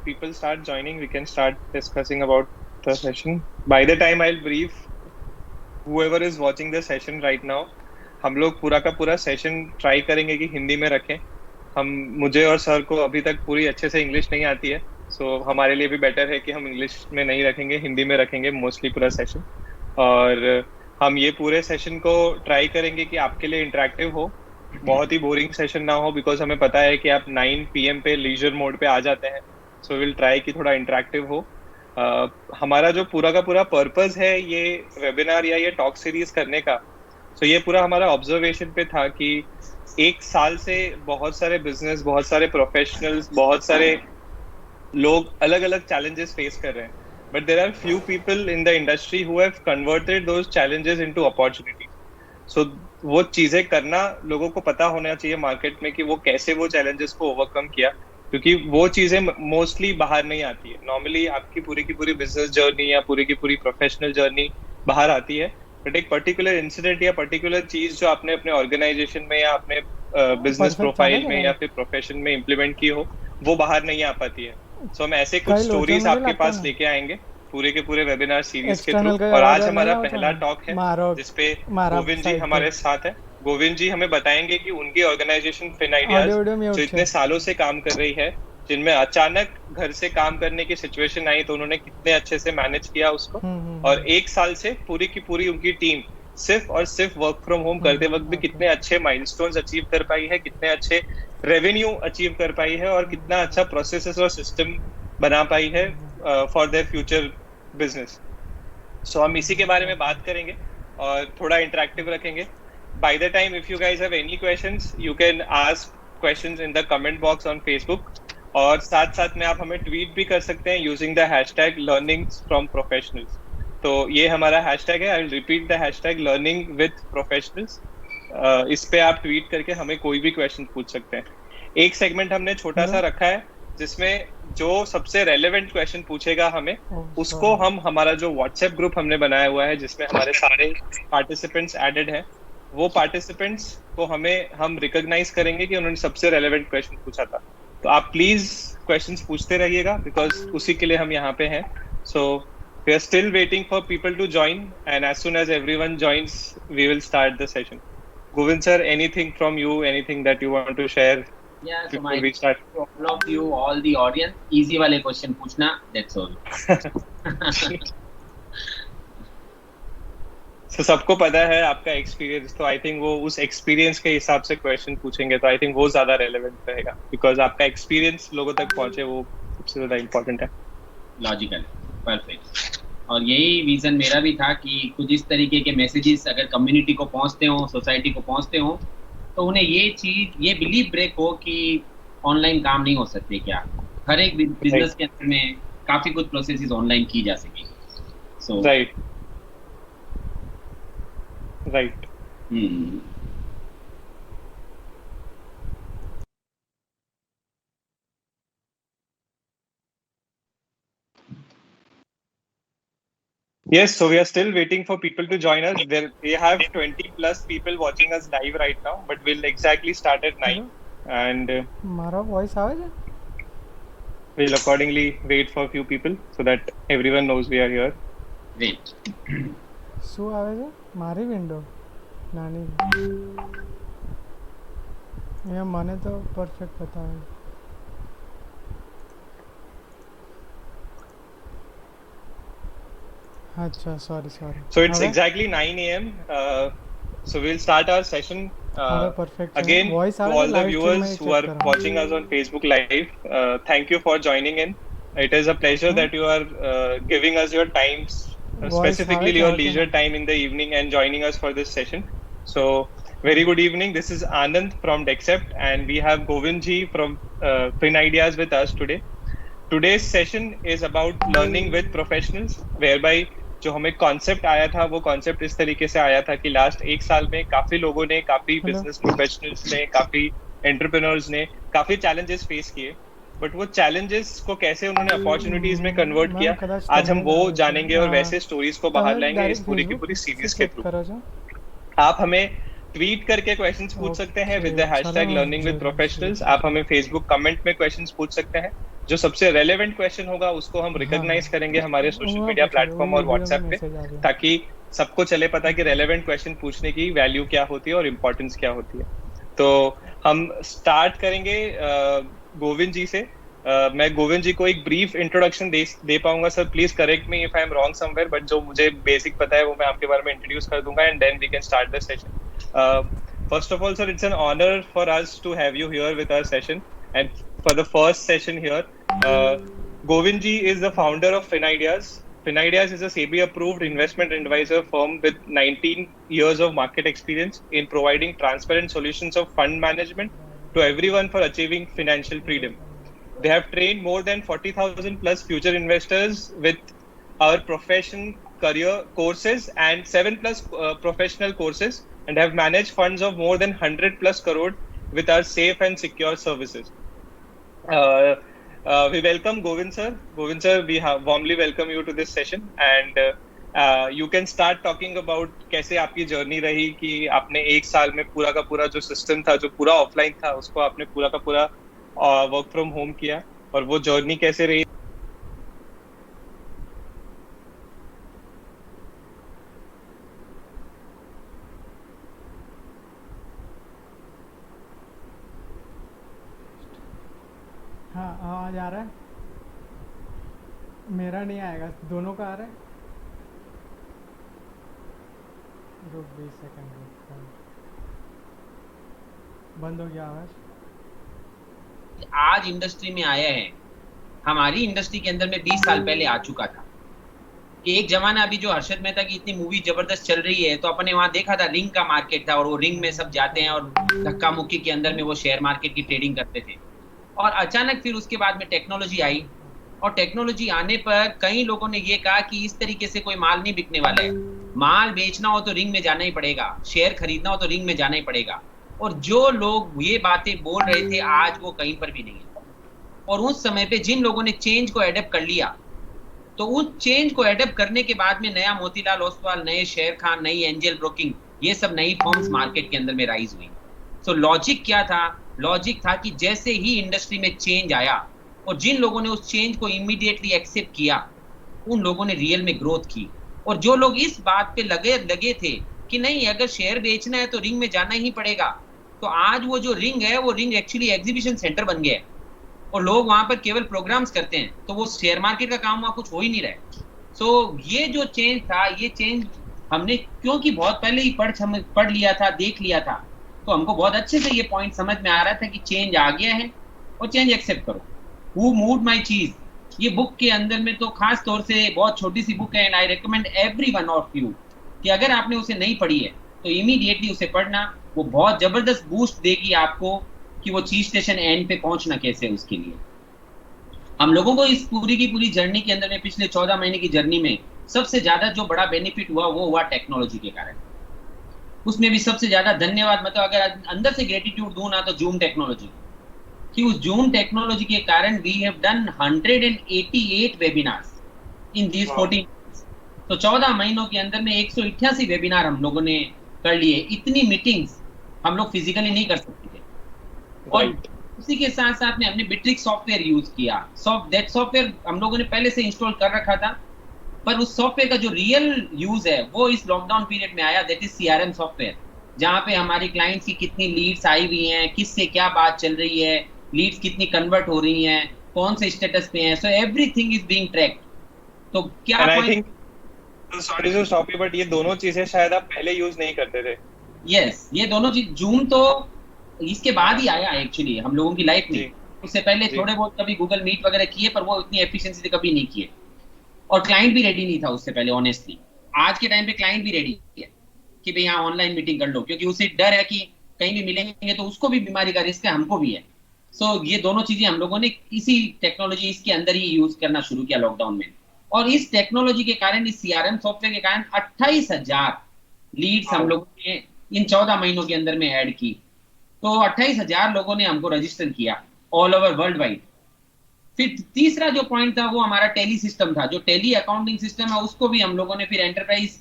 people start joining, we can start discussing about the session. By the time I'll brief whoever is watching the session right now, हम लोग पूरा का पूरा session try करेंगे कि हिंदी में रखें. हम मुझे और सर को अभी तक पूरी अच्छे से इंग्लिश नहीं आती है, सो हमारे लिए भी बेटर है कि हम इंग्लिश में नहीं रखेंगे, हिंदी में रखेंगे मोस्टली पूरा सेशन. और हम ये पूरे सेशन को ट्राई करेंगे कि आपके लिए इंटरेक्टिव हो, बहुत ही बोरिंग सेशन ना हो, बिकॉज हमें पता है कि आप 9 PM पे लीजर मोड पे आ जाते हैं. सो विल ट्राई कि थोड़ा इंटरेक्टिव हो. हमारा जो पूरा का पूरा पर्पस है ये वेबिनार या ये टॉक सीरीज करने का, तो ये पूरा हमारा ऑब्जर्वेशन पे था कि एक साल से बहुत सारे बिजनेस, बहुत सारे प्रोफेशनल्स, बहुत सारे लोग अलग अलग चैलेंजेस फेस कर रहे हैं. But there are few people in the industry who have converted those challenges into opportunity. So वो चीजें करना लोगों को पता होना चाहिए मार्केट में कि वो कैसे वो चैलेंजेस को ओवरकम किया, क्योंकि वो चीजें मोस्टली बाहर नहीं आती है. नॉर्मली आपकी पूरी बिजनेस जर्नी या पूरी की पूरी प्रोफेशनल जर्नी बाहर आती है, बट एक पर्टिकुलर इंसिडेंट या पर्टिकुलर चीज जो आपने अपने ऑर्गेनाइजेशन में या अपने बिजनेस प्रोफाइल में या फिर प्रोफेशन में इम्प्लीमेंट की हो, वो बाहर नहीं आ पाती है. सो हम ऐसे कुछ स्टोरीज आपके पास लेके आएंगे पूरे के पूरे वेबिनार सीरीज के थ्रू. और आज हमारा पहला टॉक है जिसपे गोविंद जी हमारे साथ है. गोविंद जी हमें बताएंगे कि उनकी ऑर्गेनाइजेशन फिन आइडियाज जो इतने सालों से काम कर रही है, जिनमें अचानक घर से काम करने की सिचुएशन आई, तो उन्होंने कितने अच्छे से मैनेज किया उसको. और एक साल से पूरी की पूरी उनकी टीम सिर्फ और सिर्फ वर्क फ्रॉम होम करते वक्त भी कितने अच्छे माइलस्टोन्स अचीव कर पाई है, कितने अच्छे रेवेन्यू अचीव कर पाई है, और कितना अच्छा प्रोसेसेस और सिस्टम बना पाई है फॉर देयर फ्यूचर बिजनेस. सो हम इसी के बारे में बात करेंगे और थोड़ा इंटरेक्टिव रखेंगे. By the time if you guys have any questions, you can ask questions in the comment box on Facebook. और साथ साथ में आप हमें ट्वीट भी कर सकते हैं using the hashtag learnings from professionals. तो ये हमारा हैशटैग है. I will repeat the hashtag learning with professionals. इस पे आप ट्वीट करके हमें कोई भी क्वेश्चन पूछ सकते हैं. एक सेगमेंट हमने छोटा सा रखा है जिसमें जो सबसे रेलेवेंट क्वेश्चन पूछेगा हमें, उसको हम, हमारा जो व्हाट्सएप ग्रुप हमने बनाया हुआ है जिसमें हमारे सारे पार्टिसिपेंट्स एडेड हैं, वो पार्टिसिपेंट्स को हम रिकॉग्नाइज करेंगे कि उन्होंने सबसे रेलेवेंट क्वेश्चन पूछा था. तो आप प्लीज क्वेश्चंस पूछते रहिएगा, बिकॉज उसी के लिए हम यहाँ पे हैं. So we are still waiting for people to join, and as soon as everyone joins we will start the session. Govind sir, anything from you, anything that you want to share? Yeah, so my all of you, all the audience, easy वाले question पूछना, that's all. So सबको पता है आपका experience, तो I think वो उस experience के हिसाब से क्वेश्चन पूछेंगे, तो आई थिंक वो ज्यादा रेलेवेंट रहेगा, बिकॉज आपका एक्सपीरियंस लोगों तक पहुंचे, वो सबसे ज्यादा इम्पोर्टेंट है. Logical, perfect. और यही रीजन मेरा भी था कि कुछ इस तरीके के मैसेजेस अगर कम्युनिटी को पहुंचते हो, सोसाइटी को पहुंचते हो, तो उन्हें ये बिलीव ब्रेक हो कि ऑनलाइन काम नहीं हो सकते. क्या हर एक बिजनेस के अंदर में काफी कुछ प्रोसेसेस ऑनलाइन की जा सके. सो right. Yes, so we are still waiting for people to join us. We have 20 plus people watching us live right now, but we'll exactly start at 9. And मारा वॉइस आवे है? We'll accordingly wait for a few people so that everyone knows we are here. Wait. શું આવે છે? મારી window નાની. અહીંયા મને તો પરફેક્ટ બતાવે. अच्छा, sorry. So it's exactly 9 a.m. So we'll start our session. Again, to all the viewers who are watching us on Facebook Live, thank you for joining in. It is a pleasure that you are giving us your time, specifically your leisure time in the evening, and joining us for this session. So very good evening. This is Anand from Dexcept, and we have Govind ji from Fin Ideas with us today. Today's session is about learning with professionals, whereby जो हमें concept आया था, वो concept इस तरीके से आया था कि लास्ट एक साल में काफी लोगों ने, काफी बिजनेस प्रोफेशनल्स ने, काफी एंटरप्रेन्योर्स ने काफी चैलेंजेस फेस किए, बट वो चैलेंजेस को कैसे उन्होंने अपॉर्चुनिटीज में कन्वर्ट किया, आज हम वो जानेंगे और वैसे स्टोरीज को बाहर लाएंगे इस पूरी की पूरी सीरीज के थ्रू. आप हमें ट्वीट करके क्वेश्चंस पूछ सकते हैं with the hashtag learning with professionals. आप हमें फेसबुक कमेंट में क्वेश्चंस पूछ सकते हैं. जो सबसे रेलेवेंट क्वेश्चन होगा उसको हम रिकॉग्नाइज करेंगे हमारे सोशल मीडिया प्लेटफॉर्म और व्हाट्सएप पे, ताकि सबको चले पता कि रेलेवेंट क्वेश्चन पूछने की वैल्यू क्या होती है और इम्पोर्टेंस क्या होती है। तो हम स्टार्ट करेंगे गोविंद जी से। मैं गोविंद जी को एक ब्रीफ इंट्रोडक्शन दे पाऊंगा sir. Please correct me if I am wrong somewhere, but जो मुझे बेसिक पता है वो मैं आपके बारे में इंट्रोड्यूस कर दूंगा and then we can start the session. First of all, sir, it's an honor for us to have you here with our session. And for the first session here, Govind ji is the founder of FinIdeas. FinIdeas is a SEBI-approved investment advisor firm with 19 years of market experience in providing transparent solutions of fund management to everyone for achieving financial freedom. They have trained more than 40,000 plus future investors with our profession career courses and 7 plus professional courses, and have managed funds of more than 100 plus crore with our safe and secure services. We welcome Govind sir. Govind sir, we have warmly welcome you to this session, and you can start talking about कैसे आपकी journey रही कि आपने एक साल में पूरा का पूरा जो सिस्टम था, जो पूरा ऑफलाइन था, उसको आपने पूरा का पूरा वर्क फ्रॉम होम किया, और वो जर्नी कैसे रही। हाँ आवाज आ रहा है? मेरा नहीं आएगा, दोनों का आ रहा है? रुक 20 सेकंड रुक, बंद हो गया आवाज। आज इंडस्ट्री में आया है, हमारी इंडस्ट्री के अंदर में 20 साल पहले आ चुका था। कि एक जमाना अभी जो हर्षद मेहता की इतनी मूवी जबरदस्त चल रही है, तो अपने वहां देखा था रिंग का मार्केट था, और वो रिंग में सब जाते हैं और धक्का मुक्की के अंदर में वो शेयर मार्केट की ट्रेडिंग करते थे। और अचानक फिर उसके बाद में टेक्नोलॉजी आई, और टेक्नोलॉजी आने पर कई लोगों ने ये कहा कि इस तरीके से कोई माल नहीं बिकने वाला है, माल बेचना हो तो रिंग में जाना ही पड़ेगा, शेयर खरीदना हो तो रिंग में जाना ही पड़ेगा। और जो लोग ये बातें बोल रहे थे आज वो कहीं पर भी नहीं है। और उस समय पे जिन लोगों ने चेंज को एडेप्ट कर लिया, तो उस चेंज को एडेप्ट करने के बाद में नया मोतीलाल ओसवाल, नए शेर खान, नई एंजल ब्रोकिंग, ये सब नई फॉर्म्स मार्केट के अंदर में राइज हुई। सो लॉजिक क्या था? लॉजिक था कि जैसे ही इंडस्ट्री में चेंज आया और जिन लोगों ने उस चेंज को इमीडिएटली एक्सेप्ट किया, उन लोगों ने रियल में ग्रोथ की। और जो लोग इस बात पे लगे थे कि नहीं अगर शेयर बेचना है तो रिंग में जाना ही पड़ेगा, तो आज वो जो रिंग है वो रिंग एक्चुअली एग्जीबिशन सेंटर बन गया है, और लोग वहां पर केवल प्रोग्राम्स करते हैं, तो वो शेयर मार्केट का काम वहां कुछ हो ही नहीं रहा है। सो ये जो चेंज था, ये चेंज हमने क्योंकि बहुत पहले ही पढ़ लिया था, देख लिया था, तो हमको बहुत अच्छे से ये पॉइंट समझ में आ रहा था कि चेंज आ गया है और चेंज एक्सेप्ट करो। हु मूव्ड माय चीज, ये बुक के अंदर में तो खास तौर से बहुत छोटी सी बुक है, and I recommend everyone of you कि अगर आपने उसे नहीं पढ़ी है तो इमीडिएटली उसे पढ़ना। वो बहुत जबरदस्त बूस्ट देगी आपको कि वो चीज स्टेशन एंड पे पहुंचना कैसे है। उसके लिए हम लोगों को इस पूरी की पूरी जर्नी के अंदर में, पिछले 14 महीने की जर्नी में सबसे ज्यादा जो बड़ा बेनिफिट हुआ वो हुआ टेक्नोलॉजी के कारण। उसमें भी सबसे ज्यादा धन्यवाद, मतलब अगर अंदर से ग्रेटिट्यूड दूं ना, तो जूम टेक्नोलॉजी, कि उस जूम टेक्नोलॉजी के कारण we have done 188 webinars in these 14। तो 14 महीनों के अंदर में 188 वेबिनार हम लोगों ने कर लिए। इतनी मीटिंग्स हम लोग फिजिकली नहीं कर सकते थे। और उसी के साथ साथ में हमने बिट्रिक्स सॉफ्टवेयर यूज किया। दैट सॉफ्टवेयर हम लोगों ने पहले से इंस्टॉल कर रखा था, पर उस सॉफ्टवेयर का जो रियल यूज है वो इस लॉकडाउन पीरियड में आया, दैट इज सीआरएम सॉफ्टवेयर, जहां पे हमारी क्लाइंट्स की कितनी लीड्स आई हुई हैं, किससे क्या बात चल रही है, लीड्स कितनी कन्वर्ट हो रही हैं, कौन से स्टेटस पे हैं। So everything is being tracked. तो क्या point, sorry to stop you, but ये दोनों चीजें शायद आप पहले यूज नहीं करते थे। यस, ये दोनों चीज, जूम तो इसके बाद ही आया एक्चुअली हम लोगों की लाइफ में। उससे पहले थोड़े बहुत कभी गूगल मीट वगैरह किए, पर वो इतनी एफिशिएंसी से कभी नहीं किए, और क्लाइंट भी रेडी नहीं था उससे पहले ऑनेस्टली। आज के टाइम पे क्लाइंट भी रेडी है कि भाई हाँ ऑनलाइन मीटिंग कर लो, क्योंकि उसे डर है कि कहीं भी मिलेंगे तो उसको भी बीमारी का रिस्क है, हमको भी है। सो ये दोनों चीजें हम लोगों ने इसी टेक्नोलॉजी इसके अंदर ही यूज करना शुरू किया लॉकडाउन में। और इस टेक्नोलॉजी के कारण, इस सीआरएम सॉफ्टवेयर के कारण 28,000 लीड्स हम लोगों ने इन 14 महीनों के अंदर में ऐड की। तो 28,000 लोगों ने हमको रजिस्टर किया ऑल ओवर वर्ल्ड वाइड। फिर तीसरा जो पॉइंट था वो हमारा टेली सिस्टम था, जो टेली अकाउंटिंग सिस्टम है, उसको भी हम लोगों ने फिर एंटरप्राइज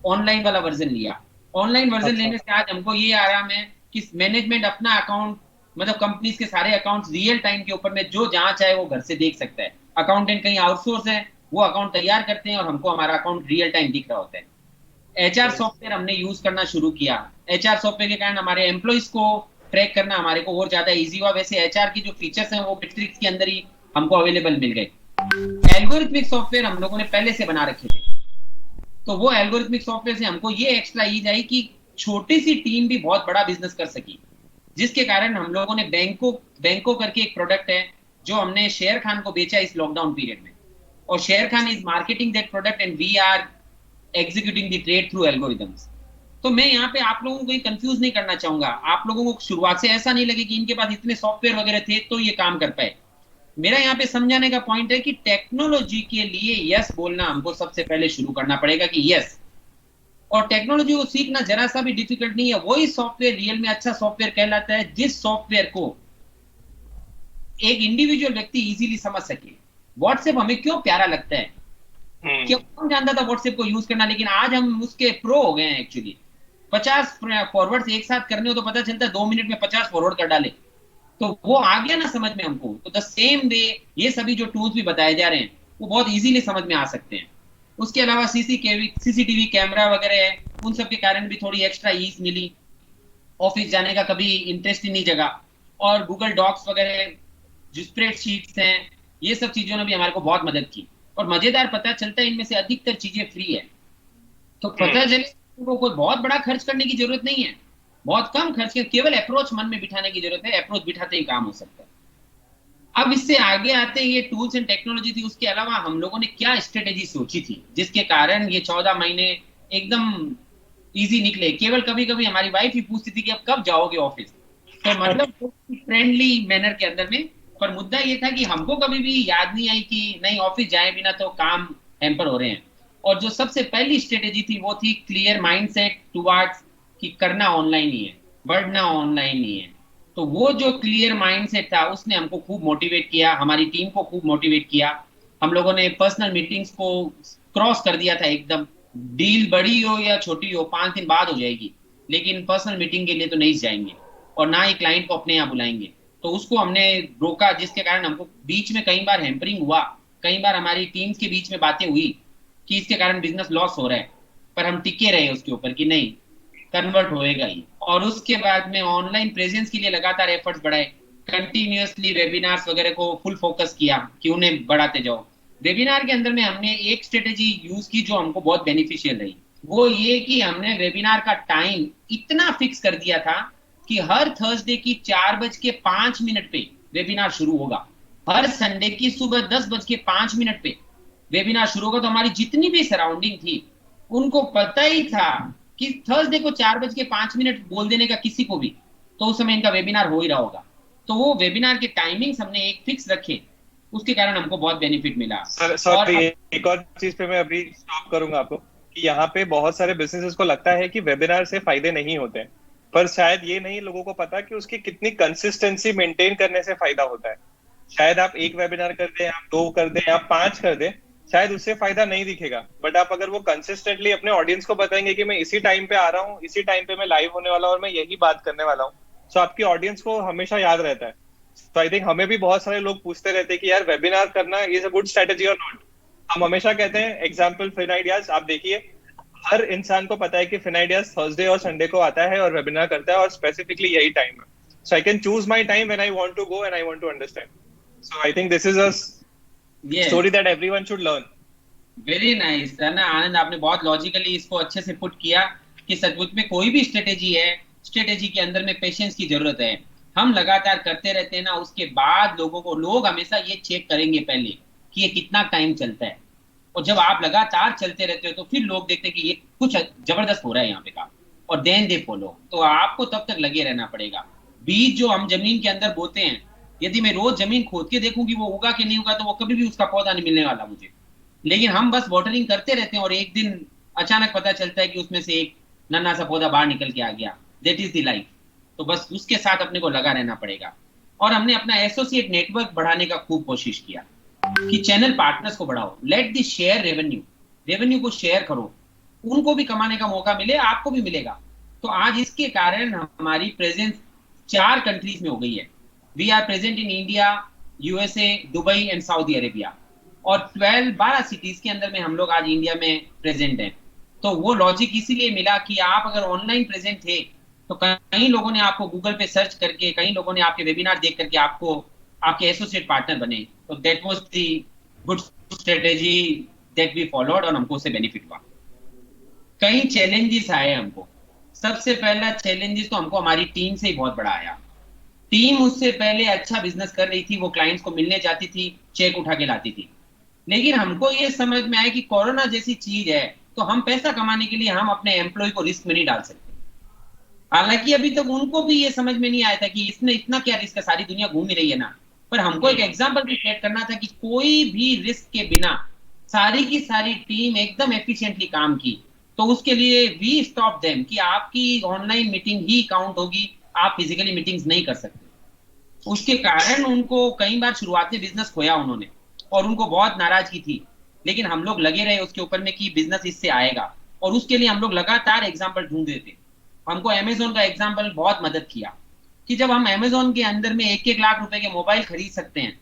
ऑनलाइन वाला वर्जन लिया। ऑनलाइन वर्जन लेने से आज हमको ये आराम है कि मैनेजमेंट अपना अकाउंट मतलब कंपनीज के सारे अकाउंट्स रियल टाइम के ऊपर में जो जहां चाहे वो घर से देख सकता है। अकाउंटेंट कहीं आउटसोर्स है, वो अकाउंट तैयार करते हैं और हमको हमारा अकाउंट रियल टाइम दिख रहा होता है। एचआर सॉफ्टवेयर हमने यूज करना शुरू किया। एचआर सॉफ्टवेयर के कारण हमारे एम्प्लॉइज को ट्रैक करना हमारे को और ज्यादा इजी हुआ। वैसे एचआर की जो फीचर्स हैं वो मैट्रिक्स के अंदर ही हमको अवेलेबल मिल गए। एल्गोरिथमिक सॉफ्टवेयर हम लोगों ने पहले से बना रखे थे, तो वो एल्गोरिथमिक सॉफ्टवेयर से हमको ये एक्स्ट्रा ईज आई कि छोटी सी टीम भी बहुत बड़ा बिजनेस कर सकी, जिसके कारण हम लोगों ने बैंको करके एक प्रोडक्ट है जो हमने शेर खान को बेचा इस लॉकडाउन पीरियड में, और Sher Khan is marketing that product and we are executing the trade through algorithms. तो मैं यहाँ पे आप लोगों को कंफ्यूज नहीं करना चाहूंगा, आप लोगों को शुरुआत से ऐसा नहीं लगे कि इनके पास इतने सॉफ्टवेयर वगैरह थे तो ये काम कर पाए। मेरा यहाँ पे समझाने का पॉइंट है कि टेक्नोलॉजी के लिए यस बोलना हमको सबसे पहले शुरू करना पड़ेगा कि यस, और टेक्नोलॉजी को सीखना जरा सा भी डिफिकल्ट नहीं है। वही सॉफ्टवेयर रियल में अच्छा सॉफ्टवेयर कहलाता है जिस सॉफ्टवेयर को एक इंडिविजुअल व्यक्ति इजीली समझ सके। व्हाट्सएप हमें क्यों प्यारा लगता है, क्यों कौन जानता था व्हाट्सएप को यूज करना, लेकिन आज हम उसके प्रो हो गए हैं। एक्चुअली 50 फॉरवर्ड एक साथ करने हो तो पता चलता है 2 मिनट में 50 फॉरवर्ड कर डाले, तो वो आ गया ना समझ में हमको। तो द सेम वे ये सभी जो टूल्स भी बताए जा रहे हैं वो बहुत इजीली समझ में आ सकते हैं। उसके अलावा सीसीटीवी कैमरा वगैरह है, उन सब के कारण भी थोड़ी एक्स्ट्रा ईज मिली। ऑफिस जाने का कभी इंटरेस्ट ही नहीं जगा, और गूगल डॉक्स वगैरह जो स्प्रेडशीट्स हैं, ये सब चीजों ने भी हमारे को बहुत मदद की। और मजेदार पता चलता है इनमें से अधिकतर चीजें फ्री है, तो पता चले को कोई बहुत बड़ा खर्च करने की जरूरत नहीं है, बहुत कम खर्च के केवल अप्रोच मन में बिठाने की जरूरत है, अप्रोच बिठाते ही काम हो सकता है। अब इससे आगे आते हैं, ये टूल्स एंड टेक्नोलॉजी थी, उसके अलावा हम लोगों ने क्या स्ट्रेटेजी सोची थी जिसके कारण ये 14 महीने एकदम इजी निकले। केवल कभी कभी हमारी वाइफ ही पूछती थी कि अब कब जाओगे ऑफिस, तो मतलब फ्रेंडली मैनर के अंदर में। पर मुद्दा ये था कि हमको कभी भी याद नहीं आई कि नहीं ऑफिस जाए बिना तो काम हैम्पर हो रहे हैं। और जो सबसे पहली स्ट्रेटेजी थी वो थी क्लियर माइंडसेट टुवर्ड्स कि करना ऑनलाइन ही है, बढ़ना ऑनलाइन ही है। तो वो जो क्लियर माइंडसेट था उसने हमको खूब मोटिवेट किया, हमारी टीम को खूब मोटिवेट किया। हम लोगों ने पर्सनल मीटिंग्स को क्रॉस कर दिया था एकदम। डील बड़ी हो या छोटी हो 5 दिन बाद हो जाएगी, लेकिन पर्सनल मीटिंग के लिए तो नहीं जाएंगे, और ना ही क्लाइंट को अपने यहाँ बुलाएंगे। तो उसको हमने रोका, जिसके कारण हमको बीच में कई बार हैम्परिंग हुआ, कई बार हमारी टीम्स के बीच में बातें हुई कि इसके कारण बिजनेस लॉस हो रहा है, पर हम टिके रहे उसके ऊपर कि नहीं कन्वर्ट होएगा ही। और उसके बाद में ऑनलाइन प्रेजेंस के लिए लगातार एफर्ट्स बढ़ाए, कंटिन्यूअसली वेबिनार्स वगैरह को फुल फोकस किया कि उन्हें बढ़ाते जाओ। वेबिनार के अंदर में हमने एक स्ट्रेटेजी यूज की जो हमको बहुत बेनिफिशियल रही, वो ये कि हमने वेबिनार का टाइम इतना फिक्स कर दिया था कि हर थर्सडे की 4:05 पे वेबिनार शुरू होगा, हर संडे की सुबह 10:05 पे वेबिनार शुरू होगा। तो हमारी जितनी भी सराउंडिंग थी उनको पता ही था कि थर्सडे को 4:05 बोल देने का किसी को भी, तो उस समय इनका वेबिनार हो ही रहा होगा। तो वो वेबिनार के टाइमिंग्स हमने एक फिक्स रखे, उसके कारण हमको बहुत बेनिफिट मिला। सर एक और चीज पे मैं अभी स्टॉप करूंगा आपको कि यहाँ पे बहुत सारे बिजनेसेस को लगता है कि वेबिनार से फायदे नहीं होते हैं, पर शायद ये नहीं लोगों को पता कि उसकी कितनी कंसिस्टेंसी मेंटेन करने से फायदा होता है। शायद आप 1 वेबिनार कर दें, आप 2 कर दें, आप 5 कर दें, शायद उससे फायदा नहीं दिखेगा, बट आप अगर वो कंसिस्टेंटली अपने ऑडियंस को बताएंगे कि मैं इसी टाइम पे आ रहा हूँ, इसी टाइम पे मैं लाइव होने वाला हूँ और मैं यही बात करने वाला हूँ, तो आपकी ऑडियंस को हमेशा याद रहता है। तो आई थिंक हमें भी बहुत सारे लोग पूछते रहते हैं कि यार वेबिनार करना इज अ गुड स्ट्रेटेजी और नॉट। हम हमेशा कहते हैं एग्जाम्पल फिन आइडियाज, आप देखिए हर इंसान को पता है कि फिन आइडियाज थर्सडे और संडे को आता है और वेबिनार करता है, और स्पेसिफिकली यही टाइम है। So I can choose my time when I want to go and I want to understand. So I think this is a story that everyone should learn. Very nice है ना आनंद, आपने बहुत logically इसको अच्छे से put किया कि सचमुच में कोई भी स्ट्रेटेजी है, स्ट्रेटेजी के अंदर में पेशेंस की जरूरत है। हम लगातार करते रहते हैं ना, उसके बाद लोग हमेशा ये चेक करेंगे पहले कि ये कितना टाइम चलता है, और जब आप लगातार चलते रहते हो तो फिर लोग देखते हैं कि ये कुछ जबरदस्त हो रहा है यहाँ पे काम, और देन दे फॉलो। तो आपको तब तक लगे रहना पड़ेगा। बीज जो हम जमीन के अंदर बोते हैं, यदि मैं रोज जमीन खोद के देखूंगी वो उगा कि नहीं उगा, तो वो कभी भी उसका पौधा नहीं मिलने वाला मुझे। लेकिन हम बस वाटरिंग करते रहते हैं और एक दिन अचानक पता चलता है कि उसमें से एक नन्हा सा पौधा बाहर निकल के आ गया। That is the life. तो बस उसके साथ अपने को लगा रहना पड़ेगा। और हमने अपना एसोसिएट नेटवर्क बढ़ाने का खूब कोशिश किया कि चैनल पार्टनर्स को बढ़ाओ, लेट द शेयर रेवेन्यू को शेयर करो, उनको भी कमाने का मौका मिले, आपको भी मिलेगा। तो आज इसके कारण हमारी प्रेजेंस 4 कंट्रीज में हो गई है। We are present in India, USA, Dubai and Saudi Arabia, और 12 सिटीज के अंदर में हम लोग आज इंडिया में प्रेजेंट हैं। तो वो लॉजिक इसीलिए मिला कि आप अगर ऑनलाइन प्रेजेंट थे तो कई लोगों ने आपको गूगल पे सर्च करके, कई लोगों ने आपके वेबिनार देख करके आपको आपके एसोसिएट पार्टनर बने। तो that was the good strategy that we followed, और हमको उससे बेनिफिट हुआ। कई चैलेंजेस आए हमको। सबसे पहला चैलेंजेस तो हमको हमारी टीम से ही बहुत बड़ा आया। टीम उससे पहले अच्छा बिजनेस कर रही थी, वो क्लाइंट्स को मिलने जाती थी, चेक उठा के लाती थी। लेकिन हमको ये समझ में आया कि कोरोना जैसी चीज है तो हम पैसा कमाने के लिए हम अपने एम्प्लॉय को रिस्क में नहीं डाल सकते। हालांकि अभी तक उनको भी ये समझ में नहीं आया था कि इसमें इतना क्या रिस्क है, सारी दुनिया घूम ही रही है ना। पर हमको एक एग्जांपल भी सेट करना था कि कोई भी रिस्क के बिना सारी की सारी टीम एकदम एफिशिएंटली काम की। तो उसके लिए वी स्टॉप देम कि आपकी ऑनलाइन मीटिंग ही काउंट होगी, आप फिजिकली मीटिंग्स नहीं कर सकते। उसके कारण उनको कई बार शुरुआत में बिजनेस खोया उन्होंने, और उनको बहुत नाराजगी थी। लेकिन हम लोग लगे रहे उसके ऊपर में कि बिजनेस इससे आएगा, और उसके लिए हम लोग लगातार एग्जाम्पल ढूंढते थे। हमको अमेजोन का एग्जाम्पल बहुत मदद किया कि जब हम अमेजोन के अंदर में 1-1 लाख रुपए के मोबाइल खरीद सकते हैं,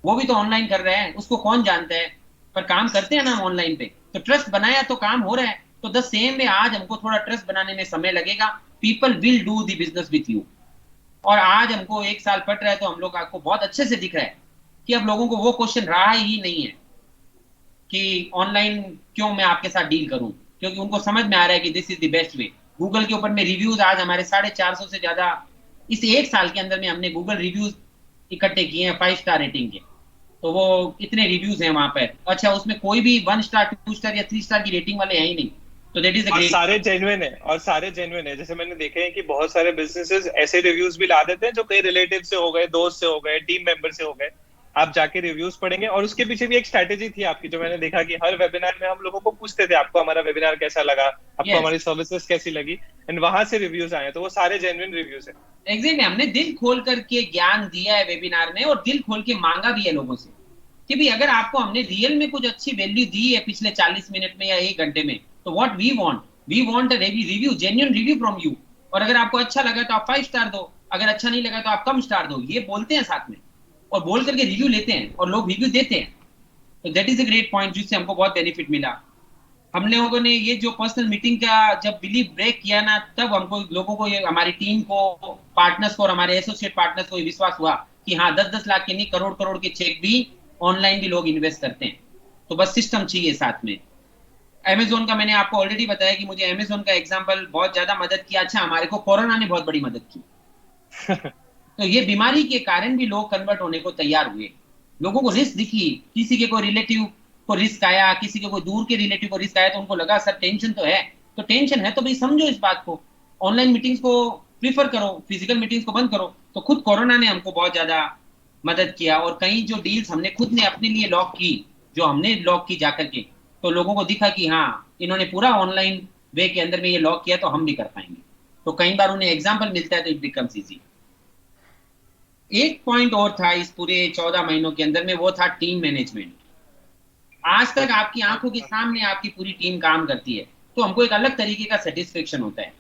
वो भी तो ऑनलाइन कर रहे हैं, उसको कौन जानता है, पर काम करते हैं ना हम ऑनलाइन पे। तो ट्रस्ट बनाया तो काम हो रहा है। तो द सेम वे आज हमको थोड़ा ट्रस्ट बनाने में समय लगेगा। People will do the business with you. और आज हमको 1 साल पट रहा है तो हम लोग आपको बहुत अच्छे से दिख रहा है कि अब लोगों को वो क्वेश्चन रहा ही नहीं है कि ऑनलाइन क्यों मैं आपके साथ डील करूं, क्योंकि उनको समझ में आ रहा है कि this is the best way. Google के ऊपर में रिव्यूज आज हमारे 450 से ज्यादा, इस 1 साल के अंदर में हमने गूगल रिव्यूज इकट्ठे किए हैं 5 स्टार रेटिंग के। तो वो इतने रिव्यूज हैं वहां पर। अच्छा, उसमें कोई भी 1 स्टार 2 स्टार या 3 स्टार की रेटिंग वाले हैं ही नहीं। तो दैट इज अ और ग्रेट। सारे जेन्युइन है, और सारे जेन्युइन है। जैसे मैंने देखे हैं कि बहुत सारे बिजनेसेस ऐसे रिव्यूज भी ला देते हैं जो कई रिलेटिव से हो गए, दोस्त से हो गए, टीम मेंबर से हो गए। आप जाके रिव्यूज पढ़ेंगे, और उसके पीछे भी एक स्ट्रेटेजी थी आपकी, जो मैंने देखा कि हर वेबिनार में हम लोगों को पूछते थे आपको हमारा वेबिनार कैसा लगा, आपको यस, हमारी सर्विसेज कैसी लगी, एंड वहां से रिव्यूज आए। तो वो सारे जेन्युइन रिव्यूज है। एग्जैक्टली। हमने दिल खोल करके ज्ञान दिया है वेबिनार में, और दिल खोल के मांगा भी है लोगों से कि भाई अगर आपको हमने रियल में कुछ अच्छी वैल्यू दी है पिछले 40 मिनट में या 1 घंटे में, तो what we want a review, genuine review from you. और अगर आपको अच्छा लगा तो आप 5 स्टार दो, अगर अच्छा नहीं लगा तो आप कम स्टार दो। ये बोलते हैं साथ में, और बोल करके रिव्यू लेते हैं, और लोग रिव्यू देते हैं। तो that is a great point जिससे हमको बहुत बेनिफिट मिला। हम लोगों ने ये जो पर्सनल मीटिंग का जब बिलीव ब्रेक किया ना, तब हमको लोगों को, ये हमारी टीम को, पार्टनर्स को और हमारे एसोसिएट पार्टनर्स को ये विश्वास हुआ कि हाँ, 10-10 लाख के नहीं, करोड़ करोड़ के चेक भी ऑनलाइन भी लोग इन्वेस्ट करते हैं। तो बस सिस्टम चाहिए साथ में। अमेजोन का मैंने आपको ऑलरेडी बताया कि मुझे अमेजोन का एग्जाम्पल बहुत ज्यादा मदद किया। अच्छा, हमारे को कोरोना ने बहुत बड़ी मदद की। तो ये बीमारी के कारण भी लोग कन्वर्ट होने को तैयार हुए। लोगों को रिस्क दिखी, किसी के कोई रिलेटिव को रिस्क आया, किसी के कोई दूर के रिलेटिव को रिस्क आया, तो उनको लगा सर टेंशन तो है। तो टेंशन है तो भाई समझो इस बात को, ऑनलाइन मीटिंग्स को प्रीफर करो, फिजिकल मीटिंग्स को बंद करो। तो खुद कोरोना ने हमको बहुत ज्यादा मदद किया, और कई जो डील्स हमने खुद ने अपने लिए लॉक की, जो हमने लॉक की जाकर के, तो लोगों को दिखा कि हाँ, इन्होंने पूरा ऑनलाइन वे के अंदर में ये लॉक किया तो हम भी कर पाएंगे। तो कई बार उन्हें एग्जाम्पल मिलता है तो इट बिकम्स इजी। एक पॉइंट और था इस पूरे 14 महीनों के अंदर में, वो था टीम मैनेजमेंट। आज तक आपकी आंखों के सामने आपकी पूरी टीम काम करती है, तो हमको एक अलग तरीके का सेटिस्फेक्शन होता है।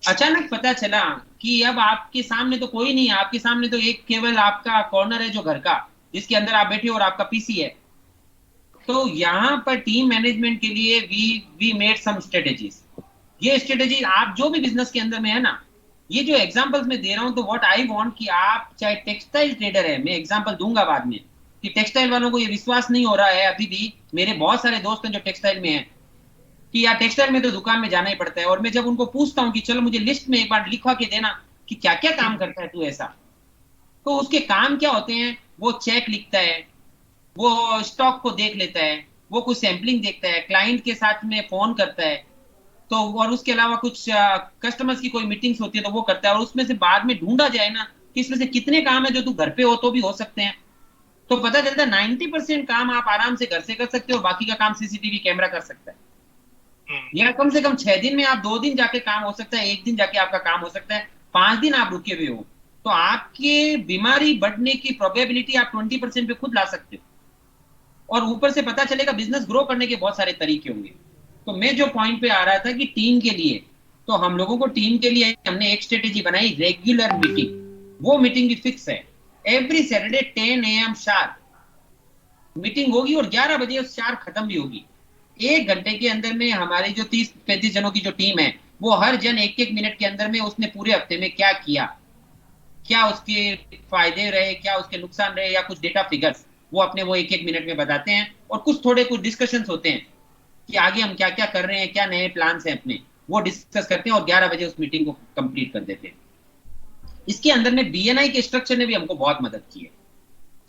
अचानक पता चला कि अब आपके सामने तो कोई नहीं है, आपके सामने तो एक केवल आपका कॉर्नर है जो घर का, जिसके अंदर आप बैठे हो, और आपका पीसी है। तो यहाँ पर टीम मैनेजमेंट के लिए वी मेड सम स्ट्रेटेजीज। ये स्ट्रेटेजी आप जो भी बिजनेस के अंदर में है ना, ये जो एग्जांपल्स मैं दे रहा हूं, तो व्हाट आई वांट कि आप चाहे टेक्सटाइल ट्रेडर है, मैं एग्जांपल दूंगा बाद में कि टेक्सटाइल वालों को ये विश्वास नहीं हो रहा है अभी भी। मेरे बहुत सारे दोस्त हैं जो टेक्सटाइल में हैं कि यार टेक्सटाइल में तो दुकान में जाना ही पड़ता है। और मैं जब उनको पूछता हूँ कि चलो मुझे लिस्ट में एक बार लिखवा के देना कि क्या क्या काम करता है तू ऐसा, तो उसके काम क्या होते हैं, वो चेक लिखता है, वो स्टॉक को देख लेता है, वो कुछ सैंपलिंग देखता है, क्लाइंट के साथ में फोन करता है, तो और उसके अलावा कुछ कस्टमर्स की कोई मीटिंग्स होती है तो वो करता है। और उसमें से बाद में ढूंढा जाए ना कि इसमें से कितने काम है जो तू घर पे हो तो भी हो सकते हैं, तो पता चलता है 90% काम आप आराम से घर से कर सकते हो, बाकी का काम सीसीटीवी कैमरा कर सकता है। या कम से कम 6 दिन में आप 2 दिन जाके काम हो सकता है, 1 दिन जाके आपका काम हो सकता है, 5 दिन आप रुके हुए हो, तो आपके बीमारी बढ़ने की प्रोबेबिलिटी आप 20% पे खुद ला सकते हो। और ऊपर से पता चलेगा बिजनेस ग्रो करने के बहुत सारे तरीके होंगे। तो मैं जो पॉइंट पे आ रहा था कि टीम के लिए तो हम लोगों को टीम के लिए हमने एक स्ट्रेटेजी बनाई, रेगुलर मीटिंग। वो मीटिंग भी फिक्स है, every Saturday 10 AM sharp meeting होगी और 11 बजे शार्प खत्म भी होगी। 1 घंटे के अंदर में हमारी जो 30-35 जनों की जो टीम है, वो हर जन 1-1 मिनट के अंदर में उसने पूरे हफ्ते में क्या किया, क्या उसके फायदे रहे, क्या उसके नुकसान रहे, या कुछ डेटा फिगर्स वो अपने वो 1-1 मिनट में बताते हैं। और कुछ डिस्कशंस होते हैं कि आगे हम क्या क्या कर रहे हैं, क्या नए प्लान्स हैं अपने, वो डिस्कस करते हैं और 11 बजे उस मीटिंग को कंप्लीट कर देते हैं। इसके अंदर में बीएनआई के स्ट्रक्चर ने भी हमको बहुत मदद की है।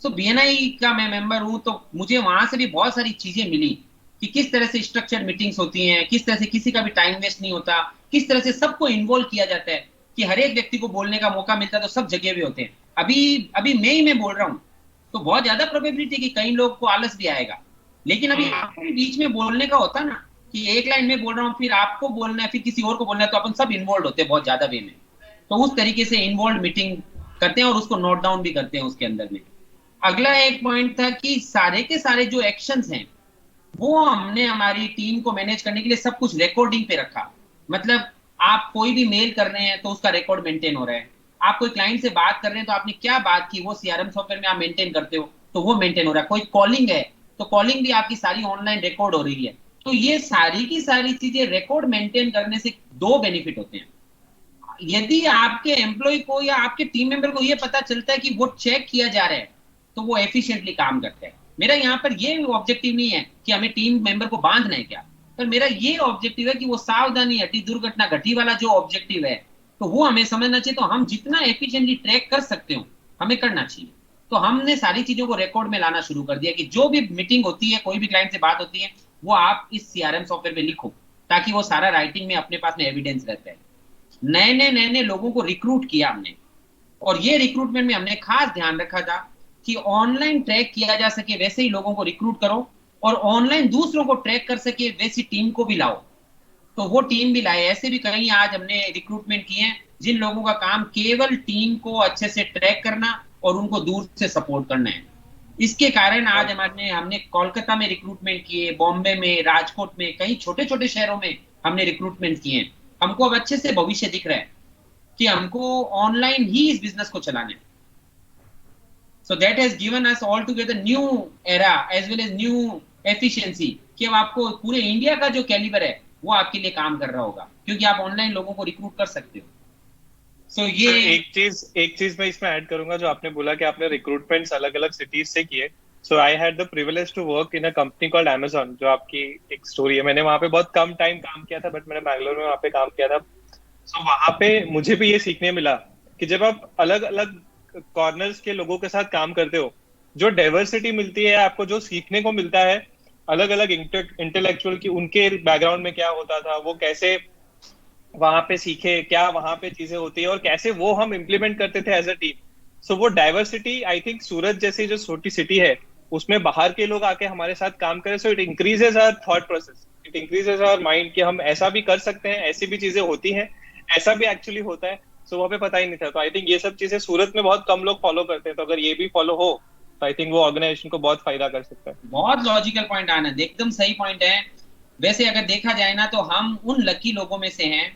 सो बीएनआई का मैं मेंबर हूं, तो मुझे वहां से भी बहुत सारी चीजें मिली कि किस तरह से स्ट्रक्चर्ड मीटिंग्स होती हैं, किस तरह से किसी का भी टाइम वेस्ट नहीं होता, किस तरह से सबको इन्वॉल्व किया जाता है कि हर एक व्यक्ति को बोलने का मौका मिलता है। तो सब जगह भी होते हैं। अभी अभी मैं ही बोल रहा हूँ तो बहुत ज्यादा प्रोबेबिलिटी कि कई लोग को आलस भी आएगा, लेकिन अभी आपको भी बीच में बोलने का होता ना कि एक लाइन में बोल रहा हूँ, फिर आपको बोलना है, फिर किसी और को बोलना है, तो अपन सब इन्वॉल्व होते हैं बहुत ज्यादा वे में। तो उस तरीके से इन्वॉल्व मीटिंग करते हैं और उसको नोट डाउन भी करते हैं उसके अंदर में। अगला एक पॉइंट था कि सारे के सारे जो एक्शंस हैं वो हमने हमारी टीम को मैनेज करने के लिए सब कुछ रिकॉर्डिंग पे रखा। मतलब आप कोई भी मेल कर रहे हैं तो उसका रिकॉर्ड मेंटेन हो रहा है, आप कोई क्लाइंट से बात कर रहे हैं तो आपने क्या बात की वो सीआरएम सॉफ्टवेयर में आप मेंटेन करते हो तो वो मेंटेन हो रहा है, कोई कॉलिंग है तो कॉलिंग भी आपकी सारी ऑनलाइन रिकॉर्ड हो रही है। तो ये सारी की सारी चीजें रिकॉर्ड मेंटेन करने से 2 बेनिफिट होते हैं। यदि आपके एम्प्लॉय को या आपके टीम मेंबर को ये पता चलता है कि वो चेक किया जा रहा है तो वो एफिशिएंटली काम करता है। मेरा यहाँ पर ये ऑब्जेक्टिव नहीं है कि हमें टीम मेंबर को बांधना है क्या, पर मेरा ये ऑब्जेक्टिव है कि वो सावधानी हटी दुर्घटना घटी वाला जो ऑब्जेक्टिव है तो वो हमें समझना चाहिए। तो हम जितना एफिशिएंटली ट्रैक कर सकते हो हमें करना चाहिए। तो हमने सारी चीजों को रिकॉर्ड में लाना शुरू कर दिया कि जो भी मीटिंग होती है, कोई भी क्लाइंट से बात होती है, वो आप इस सीआरएम सॉफ्टवेयर में लिखो ताकि वो सारा राइटिंग में अपने पास में एविडेंस रहता है। नए लोगों को रिक्रूट किया हमने, और ये रिक्रूटमेंट में हमने खास ध्यान रखा था कि ऑनलाइन ट्रैक किया जा सके वैसे ही लोगों को रिक्रूट करो, और ऑनलाइन दूसरों को ट्रैक कर सके वैसी टीम को भी लाओ। तो वो टीम भी लाए। ऐसे भी कहीं आज हमने रिक्रूटमेंट किए हैं जिन लोगों का काम केवल टीम को अच्छे से ट्रैक करना और उनको दूर से सपोर्ट करना है। इसके कारण आज हमने कोलकाता में रिक्रूटमेंट किए, बॉम्बे में, राजकोट में, कई छोटे छोटे शहरों में हमने रिक्रूटमेंट किए। हमको अब अच्छे से भविष्य दिख रहा है कि हमको ऑनलाइन ही इस बिजनेस को चलाना है। So that has given us all together new era as well as new efficiency कि अब आपको पूरे इंडिया का जो कैलिबर है वो आपके लिए काम कर रहा होगा क्योंकि आप ऑनलाइन लोगों को रिक्रूट कर सकते हो। So ये एक चीज मैं इसमें ऐड करूंगा जो आपने बोला कि आपने रिक्रूटमेंट्स अलग अलग सिटीज से किए। So I had the privilege to work in a company called Amazon, जो आपकी एक स्टोरी है। मैंने वहाँ पे बहुत कम टाइम काम किया था, बट मैंने बैंगलोर में वहाँ पे काम किया था। So वहाँ पे मुझे भी ये सीखने मिला कि जब आप अलग अलग कॉर्नर्स के लोगों के साथ काम करते हो, जो डाइवर्सिटी मिलती है आपको, जो सीखने को मिलता है अलग अलग इंटेलेक्चुअल की, उनके बैकग्राउंड में क्या होता था, वो कैसे वहां पे सीखे, क्या वहां पे चीजें होती है और कैसे वो हम इम्प्लीमेंट करते थे एज अ टीम। सो वो डाइवर्सिटी, आई थिंक सूरत जैसी जो छोटी सिटी है उसमें बाहर के लोग आके हमारे साथ काम करें, so it increases our thought process, it increases our mind कि हम ऐसा भी कर सकते हैं, ऐसी भी चीजें होती हैं, ऐसा भी एक्चुअली होता है। सो वहाँ पे पता ही नहीं था। तो आई थिंक ये सब चीजें सूरत में बहुत कम लोग फॉलो करते हैं, तो अगर ये भी फॉलो हो तो आई थिंक वो ऑर्गेनाइजेशन को बहुत फायदा कर सकता है। बहुत लॉजिकल पॉइंट आनंद, एकदम सही पॉइंट है। वैसे अगर देखा जाए ना तो हम उन लकी लोगों में से हैं,